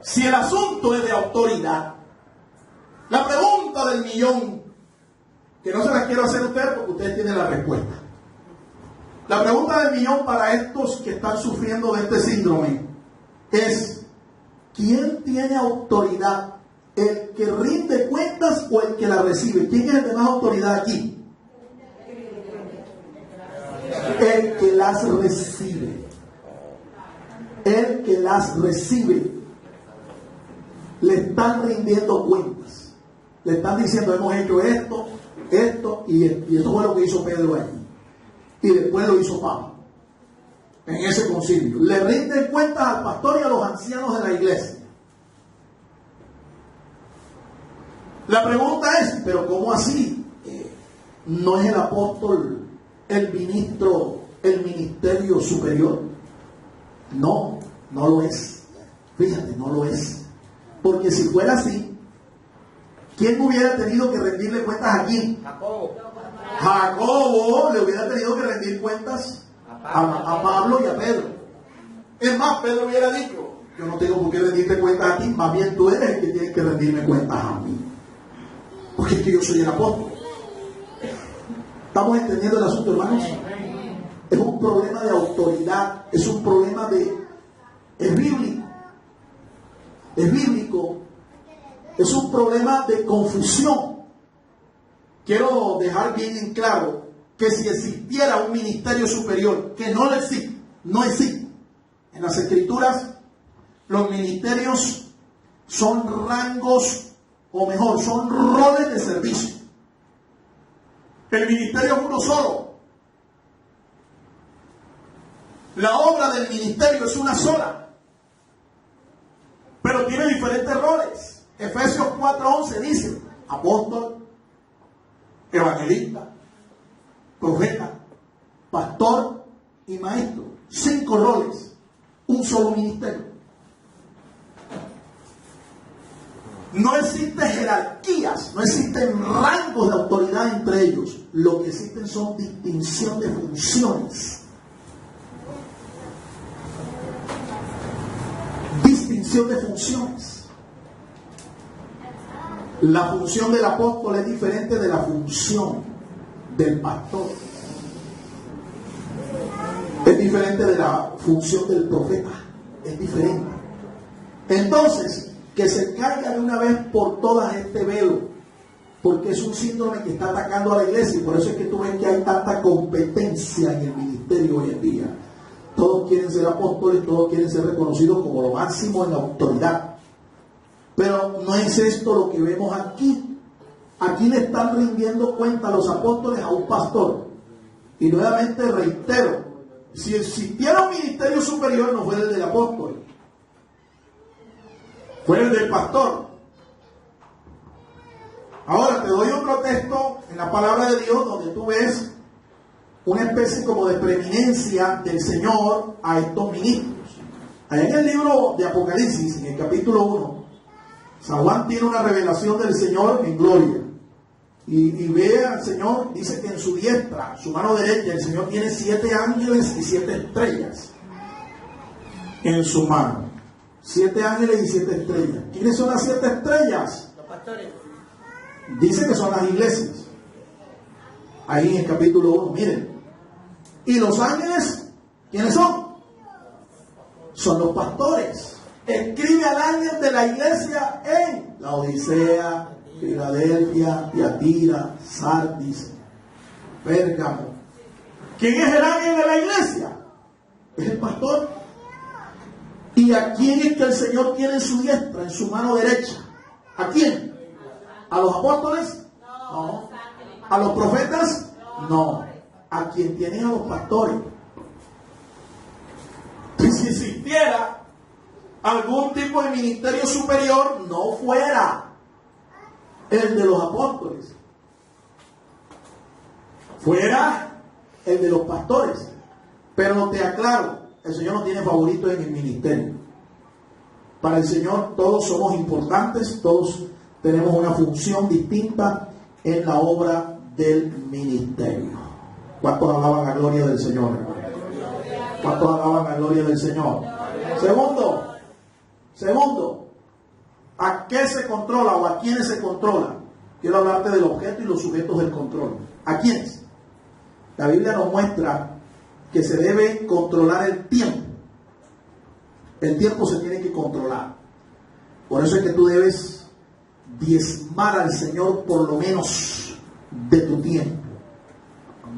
si el asunto es de autoridad, la pregunta del millón, que no se la quiero hacer a ustedes porque ustedes tienen la respuesta. La pregunta del millón para estos que están sufriendo de este síndrome es: ¿quién tiene autoridad? ¿El que rinde cuentas o el que la recibe? ¿Quién es el de más autoridad aquí? El que las recibe. El que las recibe. Le están rindiendo cuentas. Le están diciendo: hemos hecho esto, esto y esto. Y eso fue lo que hizo Pedro allí. Y después lo hizo Pablo en ese concilio. Le rinden cuentas al pastor y a los ancianos de la iglesia. La pregunta es: ¿pero cómo así? ¿No es el apóstol el ministro, el ministerio superior? No, no lo es. Fíjate, no lo es. Porque si fuera así, ¿quién hubiera tenido que rendirle cuentas a quién? Jacobo le hubiera tenido que rendir cuentas a Pablo y a Pedro. Es más, Pedro hubiera dicho: yo no tengo por qué rendirte cuentas a ti, más bien tú eres el que tienes que rendirme cuentas a mí, porque es que yo soy el apóstol. ¿Estamos entendiendo el asunto, hermanos? Es un problema de autoridad, es un problema es bíblico, es bíblico, es un problema de confusión. Quiero dejar bien en claro que si existiera un ministerio superior, que no existe, no existe. En las Escrituras, los ministerios son rangos, o mejor, son roles de servicio. El ministerio es uno solo. La obra del ministerio es una sola, pero tiene diferentes roles. Efesios 4:11 dice: apóstol, evangelista, profeta, pastor y maestro. 5 roles, un solo ministerio. No existen jerarquías, no existen rangos de autoridad entre ellos. Lo que existen son distinción de funciones. Distinción de funciones. La función del apóstol es diferente de la función del pastor. Es diferente de la función del profeta. Es diferente. Entonces, que se caiga de una vez por todas este velo, porque es un síndrome que está atacando a la iglesia, y por eso es que tú ves que hay tanta competencia en el ministerio hoy en día. Todos quieren ser apóstoles, todos quieren ser reconocidos como lo máximo en la autoridad. Pero no es esto lo que vemos aquí. Aquí le están rindiendo cuenta a los apóstoles a un pastor. Y nuevamente reitero, si existiera un ministerio superior, no fuera el del apóstol, fuera el del pastor. Ahora te doy otro texto en la palabra de Dios donde tú ves una especie como de preeminencia del Señor a estos ministros. Allá en el libro de Apocalipsis, en el capítulo 1, San Juan tiene una revelación del Señor en gloria. Y ve al Señor, dice que en su diestra, su mano derecha, el Señor tiene 7 ángeles y 7 estrellas en su mano. 7 ángeles y 7 estrellas. ¿Quiénes son las 7 estrellas? Los pastores. Dice que son las iglesias. Ahí en el capítulo 1, miren. ¿Y los ángeles? ¿Quiénes son? Son los pastores. Escribe al ángel de la iglesia en Laodicea, Filadelfia, Tiatira, Sardis, Pérgamo. ¿Quién es el ángel de la iglesia? Es el pastor. ¿Y a quién es que el Señor tiene en su diestra, en su mano derecha? ¿A quién? ¿A los apóstoles? No. ¿A los profetas? No. ¿A quién tiene? A los pastores. Y si existiera algún tipo de ministerio superior, no fuera el de los apóstoles, fuera el de los pastores. Pero te aclaro, el Señor no tiene favoritos en el ministerio. Para el Señor todos somos importantes, todos tenemos una función distinta en la obra del ministerio. ¿Cuántos alaban la gloria del Señor, hermano? ¿Cuántos alaban la gloria del Señor? Segundo, ¿a qué se controla o a quiénes se controla? Quiero hablarte del objeto y los sujetos del control. ¿A quiénes? La Biblia nos muestra que se debe controlar el tiempo. El tiempo se tiene que controlar. Por eso es que tú debes diezmar al Señor por lo menos de tu tiempo.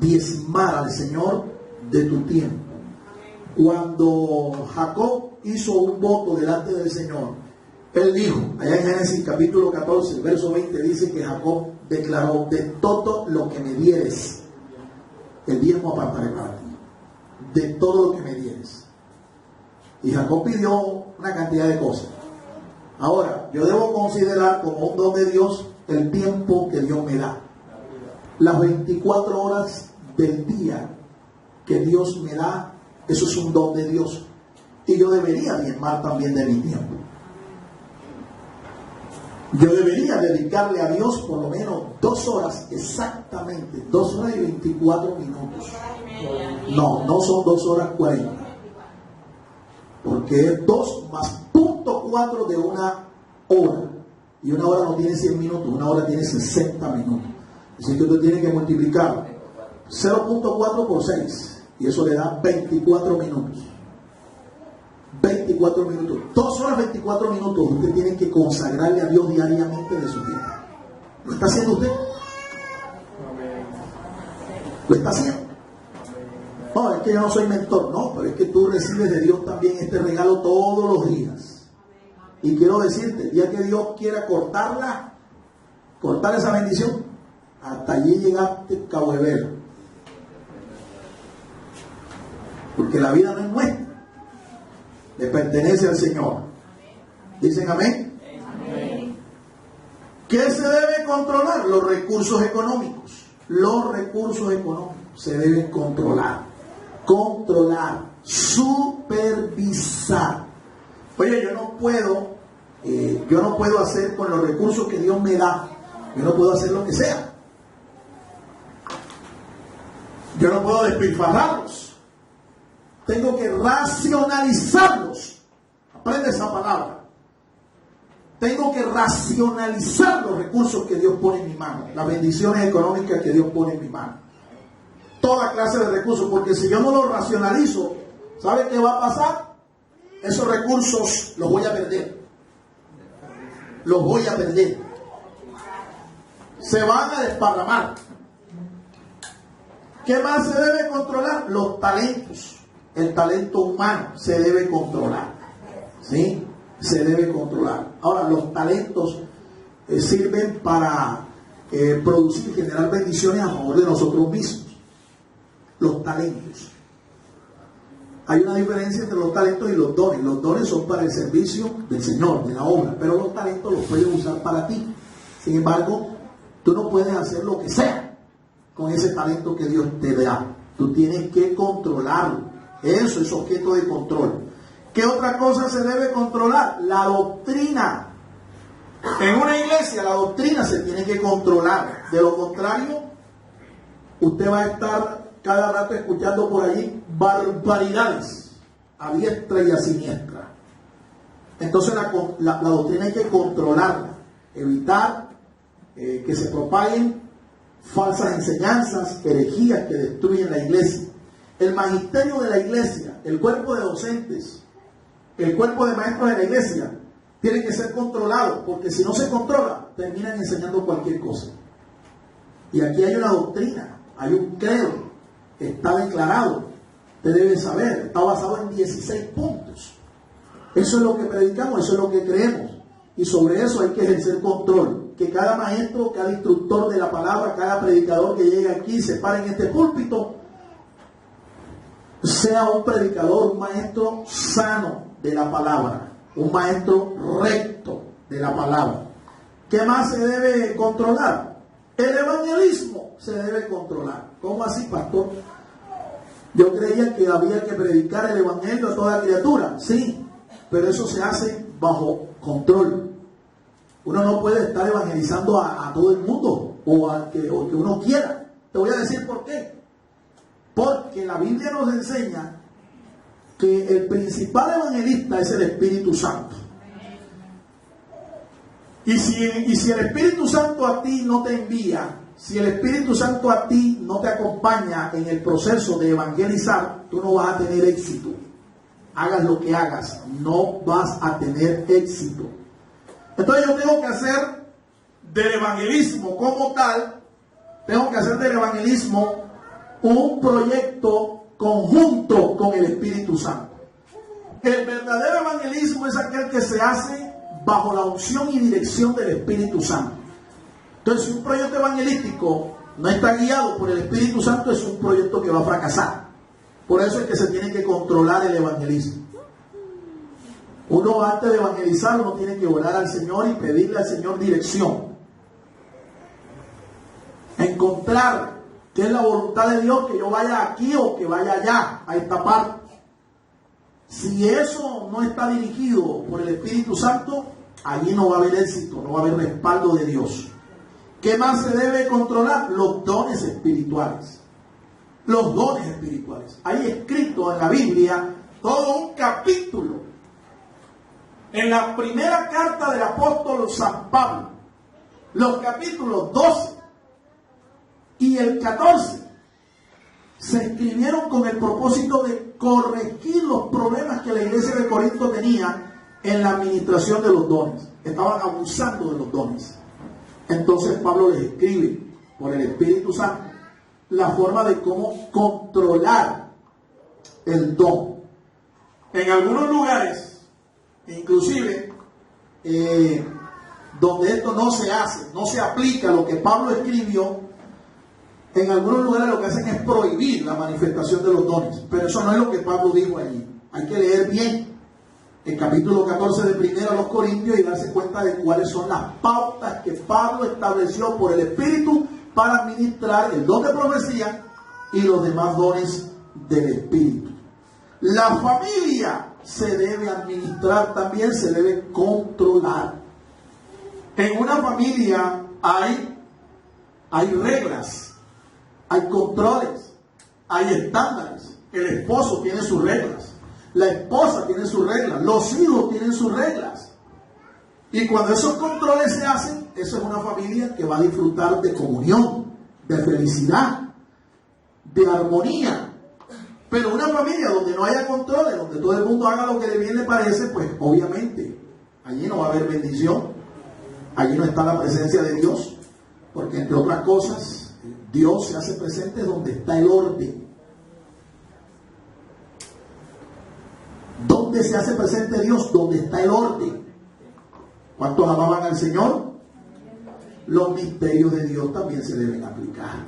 Diezmar al Señor de tu tiempo. Cuando Jacob hizo un voto delante del Señor, él dijo, allá en Génesis capítulo 14, verso 20, dice que Jacob declaró: de todo lo que me dieres, el diezmo apartaré para ti. De todo lo que me dieres. Y Jacob pidió una cantidad de cosas. Ahora, yo debo considerar como un don de Dios el tiempo que Dios me da. Las 24 horas del día que Dios me da, eso es un don de Dios. Y yo debería diezmar también de mi tiempo. Yo debería dedicarle a Dios por lo menos 2 horas exactamente, 2 horas y 24 minutos. No son 2 horas 40. Porque es 2 más 0.4 de una hora. Y una hora no tiene 100 minutos, una hora tiene 60 minutos. Así que usted tiene que multiplicar 0.4 por 6. Y eso le da 24 minutos. 24 minutos. 2 horas 24 minutos usted tiene que consagrarle a Dios diariamente de su vida. ¿Lo está haciendo usted? ¿Lo está haciendo? No, es que yo no soy mentor. No, pero es que tú recibes de Dios también este regalo todos los días. Y quiero decirte, el día que Dios quiera cortar esa bendición, hasta allí llegaste, cabuevero. Porque la vida no es nuestra, le pertenece al Señor. ¿Dicen amén? Amén. ¿Qué se debe controlar? Los recursos económicos. Los recursos económicos se deben controlar. Controlar, supervisar. Oye, yo no puedo hacer con los recursos que Dios me da. Yo no puedo hacer lo que sea. Yo no puedo despilfarrarlos. Tengo que racionalizarlos. Aprende esa palabra. Tengo que racionalizar los recursos que Dios pone en mi mano, las bendiciones económicas que Dios pone en mi mano. Toda clase de recursos, porque si yo no los racionalizo, ¿sabe qué va a pasar? Esos recursos los voy a perder. Los voy a perder. Se van a desparramar. ¿Qué más se debe controlar? Los talentos. El talento humano se debe controlar. ¿Sí? Se debe controlar. Ahora, los talentos sirven para producir y generar bendiciones a favor de nosotros mismos. Los talentos. Hay una diferencia entre los talentos y los dones. Los dones son para el servicio del Señor, de la obra, pero los talentos los puedes usar para ti. Sin embargo, tú no puedes hacer lo que sea con ese talento que Dios te da. Tú tienes que controlarlo. Eso es objeto de control. ¿Qué otra cosa se debe controlar? La doctrina. En una iglesia la doctrina se tiene que controlar. De lo contrario, usted va a estar cada rato escuchando por allí barbaridades a diestra y a siniestra. Entonces la doctrina hay que controlarla, evitar que se propaguen falsas enseñanzas, herejías que destruyen la iglesia. El magisterio de la iglesia, el cuerpo de docentes, el cuerpo de maestros de la iglesia tiene que ser controlado, porque si no se controla, terminan enseñando cualquier cosa. Y aquí hay una doctrina, hay un credo, está declarado, usted debe saber, está basado en 16 puntos. Eso es lo que predicamos, eso es lo que creemos. Y sobre eso hay que ejercer control. Que cada maestro, cada instructor de la palabra, cada predicador que llegue aquí, se pare en este púlpito, sea un predicador, un maestro sano de la palabra, un maestro recto de la palabra. ¿Qué más se debe controlar? El evangelismo se debe controlar. ¿Cómo así, pastor? Yo creía que había que predicar el evangelio a toda criatura. Sí, pero eso se hace bajo control. Uno no puede estar evangelizando a todo el mundo o al que uno quiera. Te voy a decir por qué. Porque la Biblia nos enseña que el principal evangelista es el Espíritu Santo. Y si el Espíritu Santo a ti no te envía, si el Espíritu Santo a ti no te acompaña en el proceso de evangelizar, tú no vas a tener éxito. Hagas lo que hagas, no vas a tener éxito. Entonces yo tengo que hacer del evangelismo como tal, tengo que hacer del evangelismo un proyecto conjunto con el Espíritu Santo. El verdadero evangelismo es aquel que se hace bajo la unción y dirección del Espíritu Santo. Entonces, si un proyecto evangelístico no está guiado por el Espíritu Santo, es un proyecto que va a fracasar. Por eso es que se tiene que controlar el evangelismo. Uno, antes de evangelizar, uno tiene que orar al Señor y pedirle al Señor dirección. Encontrar qué es la voluntad de Dios, que yo vaya aquí o que vaya allá, a esta parte. Si eso no está dirigido por el Espíritu Santo, allí no va a haber éxito, no va a haber respaldo de Dios. ¿Qué más se debe controlar? Los dones espirituales. Los dones espirituales. Hay escrito en la Biblia todo un capítulo. En la primera carta del apóstol San Pablo, los capítulos 12 y el 14 se escribieron con el propósito de corregir los problemas que la iglesia de Corinto tenía en la administración de los dones. Estaban abusando de los dones. Entonces Pablo les escribe por el Espíritu Santo la forma de cómo controlar el don. En algunos lugares, inclusive, donde esto no se hace, no se aplica lo que Pablo escribió, en algunos lugares lo que hacen es prohibir la manifestación de los dones. Pero eso no es lo que Pablo dijo allí. Hay que leer bien el capítulo 14 de Primera a los Corintios y darse cuenta de cuáles son las pautas que Pablo estableció por el Espíritu para administrar el don de profecía y los demás dones del Espíritu. La familia se debe administrar también, se debe controlar. En una familia hay reglas, hay controles, hay estándares. El esposo tiene sus reglas, la esposa tiene sus reglas, los hijos tienen sus reglas. Y cuando esos controles se hacen, eso es una familia que va a disfrutar de comunión, de felicidad, de armonía. Pero una familia donde no haya controles, donde todo el mundo haga lo que bien le parece, pues obviamente allí no va a haber bendición, allí no está la presencia de Dios, porque entre otras cosas, Dios se hace presente donde está el orden. ¿Dónde se hace presente Dios? Donde está el orden. ¿Cuántos amaban al Señor? Los misterios de Dios también se deben aplicar.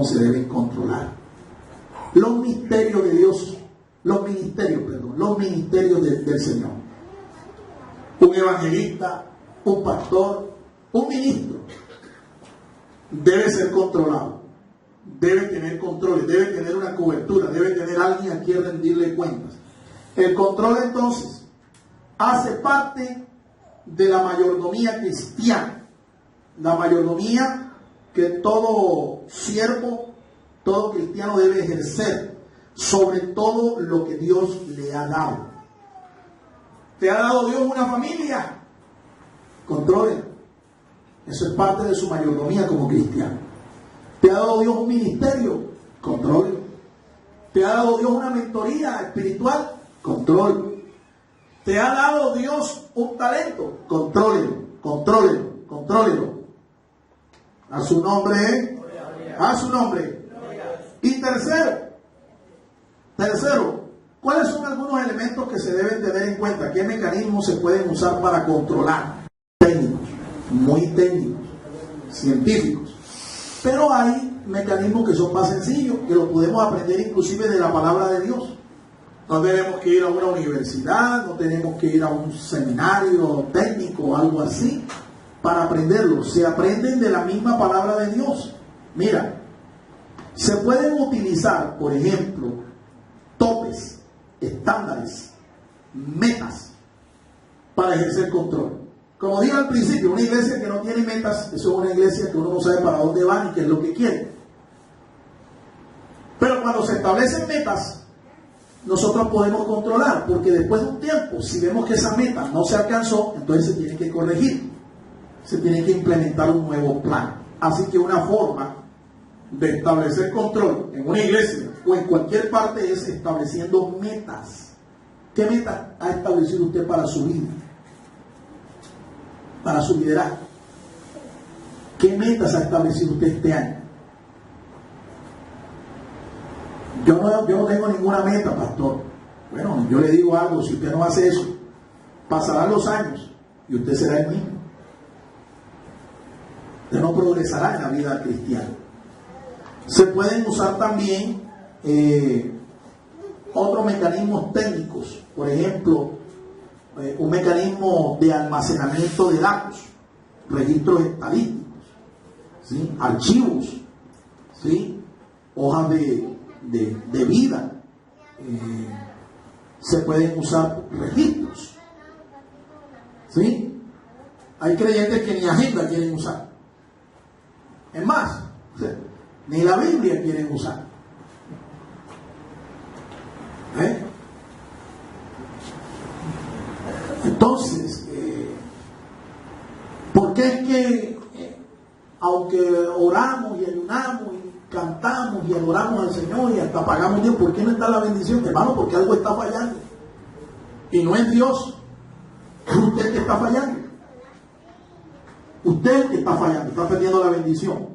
Se deben controlar. Los misterios de Dios, los ministerios del Señor. Un evangelista, un pastor, un ministro debe ser controlado, debe tener controles, debe tener una cobertura, debe tener alguien a quien rendirle cuentas. El control entonces hace parte de la mayordomía cristiana, la mayordomía que todo siervo, todo cristiano debe ejercer sobre todo lo que Dios le ha dado. ¿Te ha dado Dios una familia? Controle. Eso es parte de su mayordomía como cristiano. ¿Te ha dado Dios un ministerio? Controle. ¿Te ha dado Dios una mentoría espiritual? Controle. ¿Te ha dado Dios un talento? Contrólelo. A su nombre, a su nombre. Y tercero, ¿cuáles son algunos elementos que se deben tener en cuenta? ¿Qué mecanismos se pueden usar para controlar? Técnicos, muy técnicos, científicos. Pero hay mecanismos que son más sencillos, que los podemos aprender inclusive de la palabra de Dios. No tenemos que ir a una universidad, no tenemos que ir a un seminario técnico o algo así para aprenderlos. Se aprenden de la misma palabra de Dios. Mira, se pueden utilizar, por ejemplo, topes, estándares, metas para ejercer control. Como dije al principio, una iglesia que no tiene metas, eso es una iglesia que uno no sabe para dónde va ni qué es lo que quiere. Pero cuando se establecen metas, nosotros podemos controlar, porque después de un tiempo, si vemos que esa meta no se alcanzó, entonces se tiene que corregir, se tiene que implementar un nuevo plan. Así que una forma de establecer control en una iglesia o en cualquier parte es estableciendo metas. ¿Qué meta ha establecido usted para su vida? Para su liderazgo. ¿Qué metas ha establecido usted este año? Yo no tengo ninguna meta, pastor. Bueno, yo le digo algo, si usted no hace eso, pasarán los años y usted será el mismo. Usted no progresará en la vida cristiana. Se pueden usar también otros mecanismos técnicos, por ejemplo, un mecanismo de almacenamiento de datos, registros estadísticos, ¿sí? Archivos, ¿sí? Hojas de vida, se pueden usar registros, ¿sí? Hay creyentes que ni agenda quieren usar, es más, ni la Biblia quieren usar. Entonces, ¿por qué es que aunque oramos y ayunamos y cantamos y adoramos al Señor y hasta pagamos Dios, ¿por qué no está la bendición? Hermano, porque algo está fallando. Y no es Dios, es usted el que está fallando. Usted el que está fallando, está perdiendo la bendición.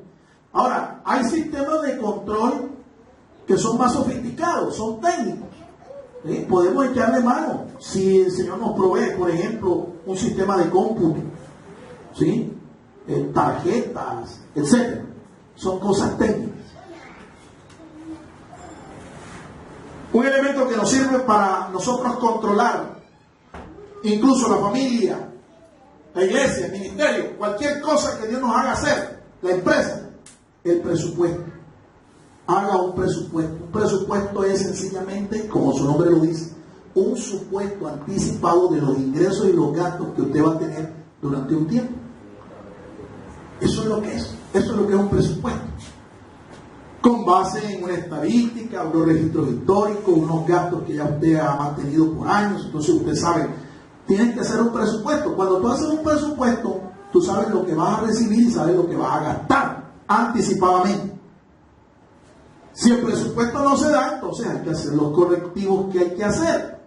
Ahora, hay sistemas de control que son más sofisticados, son técnicos. Podemos echarle mano si el Señor nos provee, por ejemplo, un sistema de cómputo, ¿sí? Tarjetas, etc. Son cosas técnicas. Un elemento que nos sirve para nosotros controlar, incluso la familia, la iglesia, el ministerio, cualquier cosa que Dios nos haga hacer, la empresa, el presupuesto. Haga un presupuesto. Un presupuesto es sencillamente, como su nombre lo dice, un supuesto anticipado de los ingresos y los gastos que usted va a tener durante un tiempo. Eso es lo que es. Eso es lo que es un presupuesto. Con base en una estadística, unos registros históricos, unos gastos que ya usted ha mantenido por años. Entonces usted sabe, tienes que hacer un presupuesto. Cuando tú haces un presupuesto, tú sabes lo que vas a recibir y sabes lo que vas a gastar anticipadamente. Si el presupuesto no se da, entonces hay que hacer los correctivos que hay que hacer.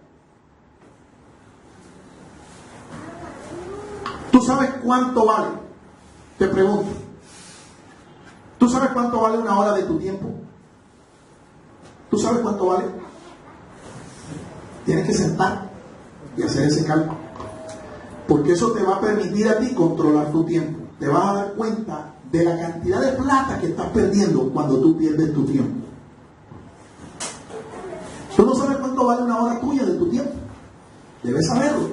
¿Tú sabes cuánto vale? Te pregunto. ¿Tú sabes cuánto vale una hora de tu tiempo? ¿Tú sabes cuánto vale? Tienes que sentar y hacer ese cálculo. Porque eso te va a permitir a ti controlar tu tiempo. Te vas a dar cuenta de la cantidad de plata que estás perdiendo cuando tú pierdes tu tiempo. Tú no sabes cuánto vale una hora tuya de tu tiempo. Debes saberlo.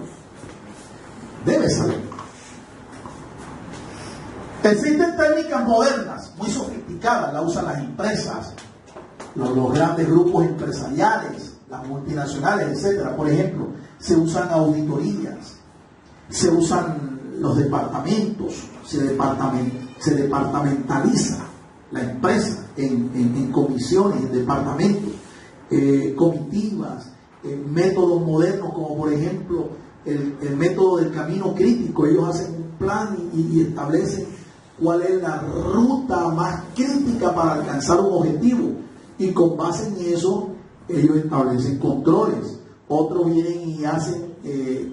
Debes saberlo. Existen técnicas modernas, muy sofisticadas, las usan las empresas, los grandes grupos empresariales, las multinacionales, etc. Por ejemplo, se usan auditorías, se usan los departamentos, se departamentaliza la empresa en comisiones, en departamentos, comitivas, métodos modernos como por ejemplo el método del camino crítico. Ellos hacen un plan y establecen cuál es la ruta más crítica para alcanzar un objetivo, y con base en eso ellos establecen controles. Otros vienen y hacen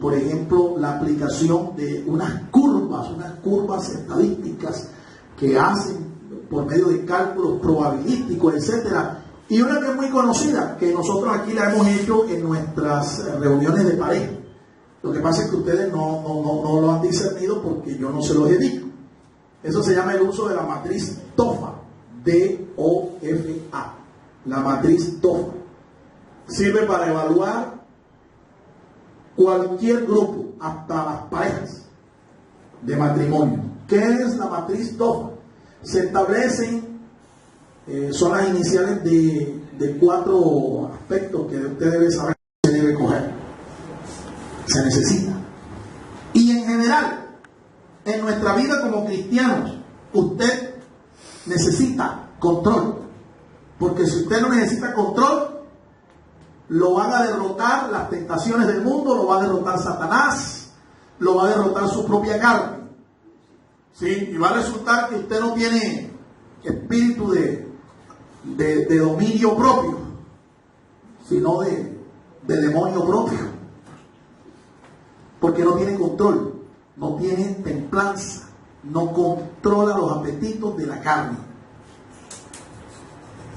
por ejemplo la aplicación de unas curvas estadísticas que hacen por medio de cálculos probabilísticos, etcétera. Y una que es muy conocida, que nosotros aquí la hemos hecho en nuestras reuniones de pareja. Lo que pasa es que ustedes no lo han discernido porque yo no se los he dicho. Eso se llama el uso de la matriz TOFA, D-O-F-A. La matriz TOFA sirve para evaluar cualquier grupo, hasta las parejas de matrimonio. ¿Qué es la matriz TOFA? Se establecen, son las iniciales de 4 aspectos que usted debe saber que debe coger. Se necesita. general, en nuestra vida como cristianos, usted necesita control. Porque si usted no necesita control, lo van a derrotar las tentaciones del mundo, lo va a derrotar Satanás, lo va a derrotar su propia carne. ¿Sí? Y va a resultar que usted no tiene espíritu de dominio propio, sino de demonio propio. Porque no tiene control, no tiene templanza, no controla los apetitos de la carne.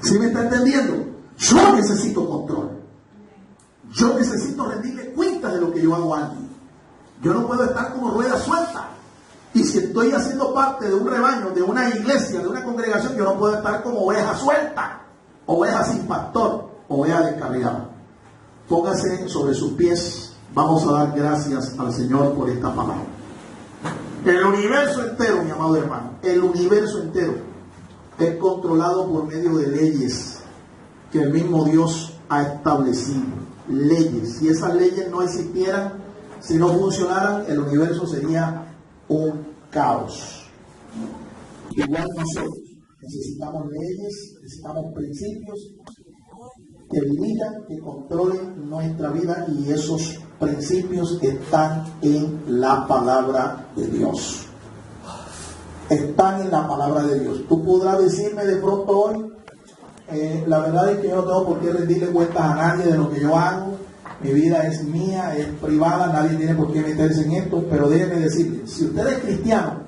¿Sí me está entendiendo? Yo necesito control. Yo necesito rendirle cuentas de lo que yo hago a alguien. Yo no puedo estar como rueda suelta. Y si estoy haciendo parte de un rebaño, de una iglesia, de una congregación, yo no puedo estar como oveja suelta, oveja sin pastor, oveja descarriada. Póngase sobre sus pies. Vamos a dar gracias al Señor por esta palabra. El universo entero, mi amado hermano, el universo entero es controlado por medio de leyes que el mismo Dios ha establecido. Leyes. Si esas leyes no existieran, si no funcionaran, el universo sería un caos. Igual nosotros necesitamos leyes, necesitamos principios que dirijan, que controlen nuestra vida, y esos principios están en la palabra de Dios. Están en la palabra de Dios. Tú podrás decirme de pronto hoy, la verdad es que yo no tengo por qué rendirle cuentas a nadie de lo que yo hago. Mi vida es mía, es privada, nadie tiene por qué meterse en esto. Pero déjeme decirle, si usted es cristiano,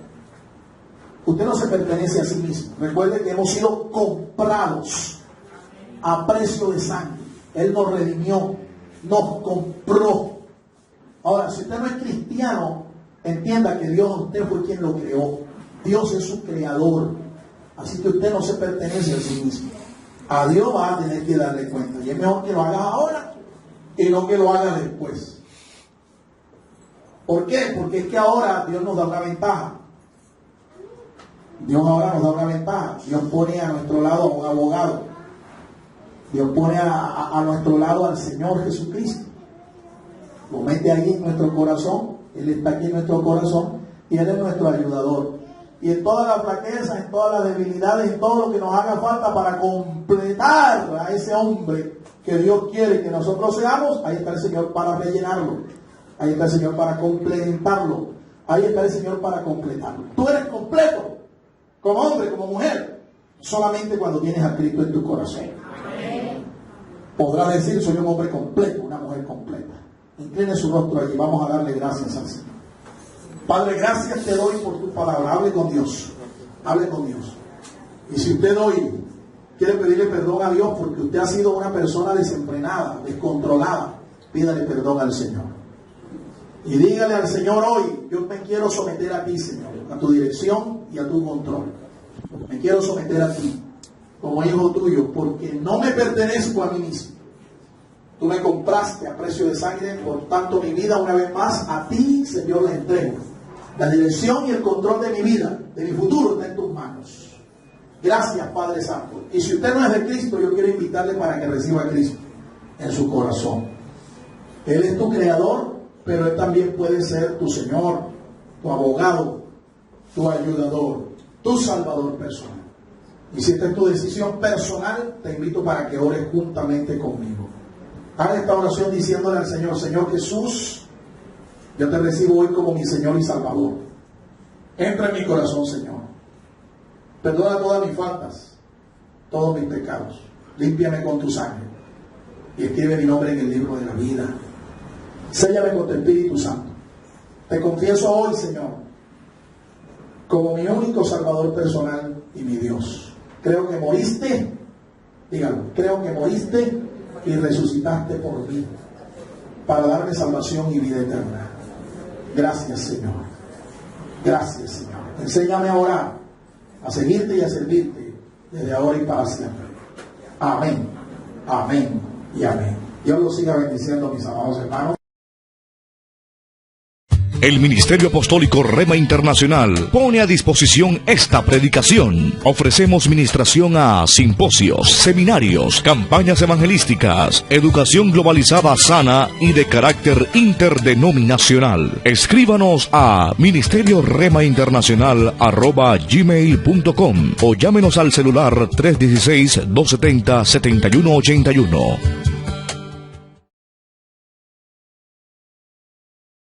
usted no se pertenece a sí mismo. Recuerde que hemos sido comprados a precio de sangre. Él nos redimió, nos compró. Ahora, si usted no es cristiano, entienda que Dios a usted fue quien lo creó. Dios es su creador. Así que usted no se pertenece a sí mismo. A Dios va a tener que darle cuenta. Y es mejor que lo haga ahora y no que lo haga después. ¿Por qué? Porque es que ahora Dios nos da una ventaja. Dios ahora nos da una ventaja. Dios pone a nuestro lado a un abogado. Dios pone a nuestro lado al Señor Jesucristo. Lo mete ahí en nuestro corazón. Él está aquí en nuestro corazón y Él es nuestro ayudador. Y en todas las flaquezas, en todas las debilidades, en todo lo que nos haga falta para completar a ese hombre que Dios quiere que nosotros seamos, ahí está el Señor para rellenarlo. Ahí está el Señor para complementarlo. Ahí está el Señor para completarlo. Tú eres completo, como hombre, como mujer, solamente cuando tienes a Cristo en tu corazón. Podrás decir, soy un hombre completo, una mujer completa. Incline su rostro allí, vamos a darle gracias al Señor. Padre, gracias te doy por tu palabra. Hable con Dios. Hable con Dios. Y si usted hoy quiere pedirle perdón a Dios porque usted ha sido una persona desenfrenada, descontrolada, pídale perdón al Señor. Y dígale al Señor hoy, yo me quiero someter a ti, Señor, a tu dirección y a tu control. Me quiero someter a ti como hijo tuyo, porque no me pertenezco a mí mismo. Tú me compraste a precio de sangre, por tanto mi vida una vez más a ti, Señor, la entrego. La dirección y el control de mi vida, de mi futuro, está en tus manos. Gracias, Padre Santo. Y si usted no es de Cristo, yo quiero invitarle para que reciba a Cristo en su corazón. Él es tu creador, pero Él también puede ser tu Señor, tu abogado, tu ayudador, tu salvador personal. Y si esta es tu decisión personal, te invito para que ores juntamente conmigo. Haga esta oración diciéndole al Señor, Señor Jesús, yo te recibo hoy como mi Señor y Salvador. Entra en mi corazón, Señor. Perdona todas mis faltas, todos mis pecados. Límpiame con tu sangre y escribe mi nombre en el libro de la vida. Séllame con tu Espíritu Santo. Te confieso hoy, Señor, como mi único Salvador personal y mi Dios. Creo que moriste, dígalo, creo que moriste y resucitaste por mí para darme salvación y vida eterna. Gracias, Señor. Gracias, Señor. Enséñame a orar, a seguirte y a servirte desde ahora y para siempre. Amén. Amén y amén. Dios los siga bendiciendo, mis amados hermanos. El Ministerio Apostólico Rema Internacional pone a disposición esta predicación. Ofrecemos ministración a simposios, seminarios, campañas evangelísticas, educación globalizada sana y de carácter interdenominacional. Escríbanos a ministerioremainternacional@gmail.com o llámenos al celular 316-270-7181.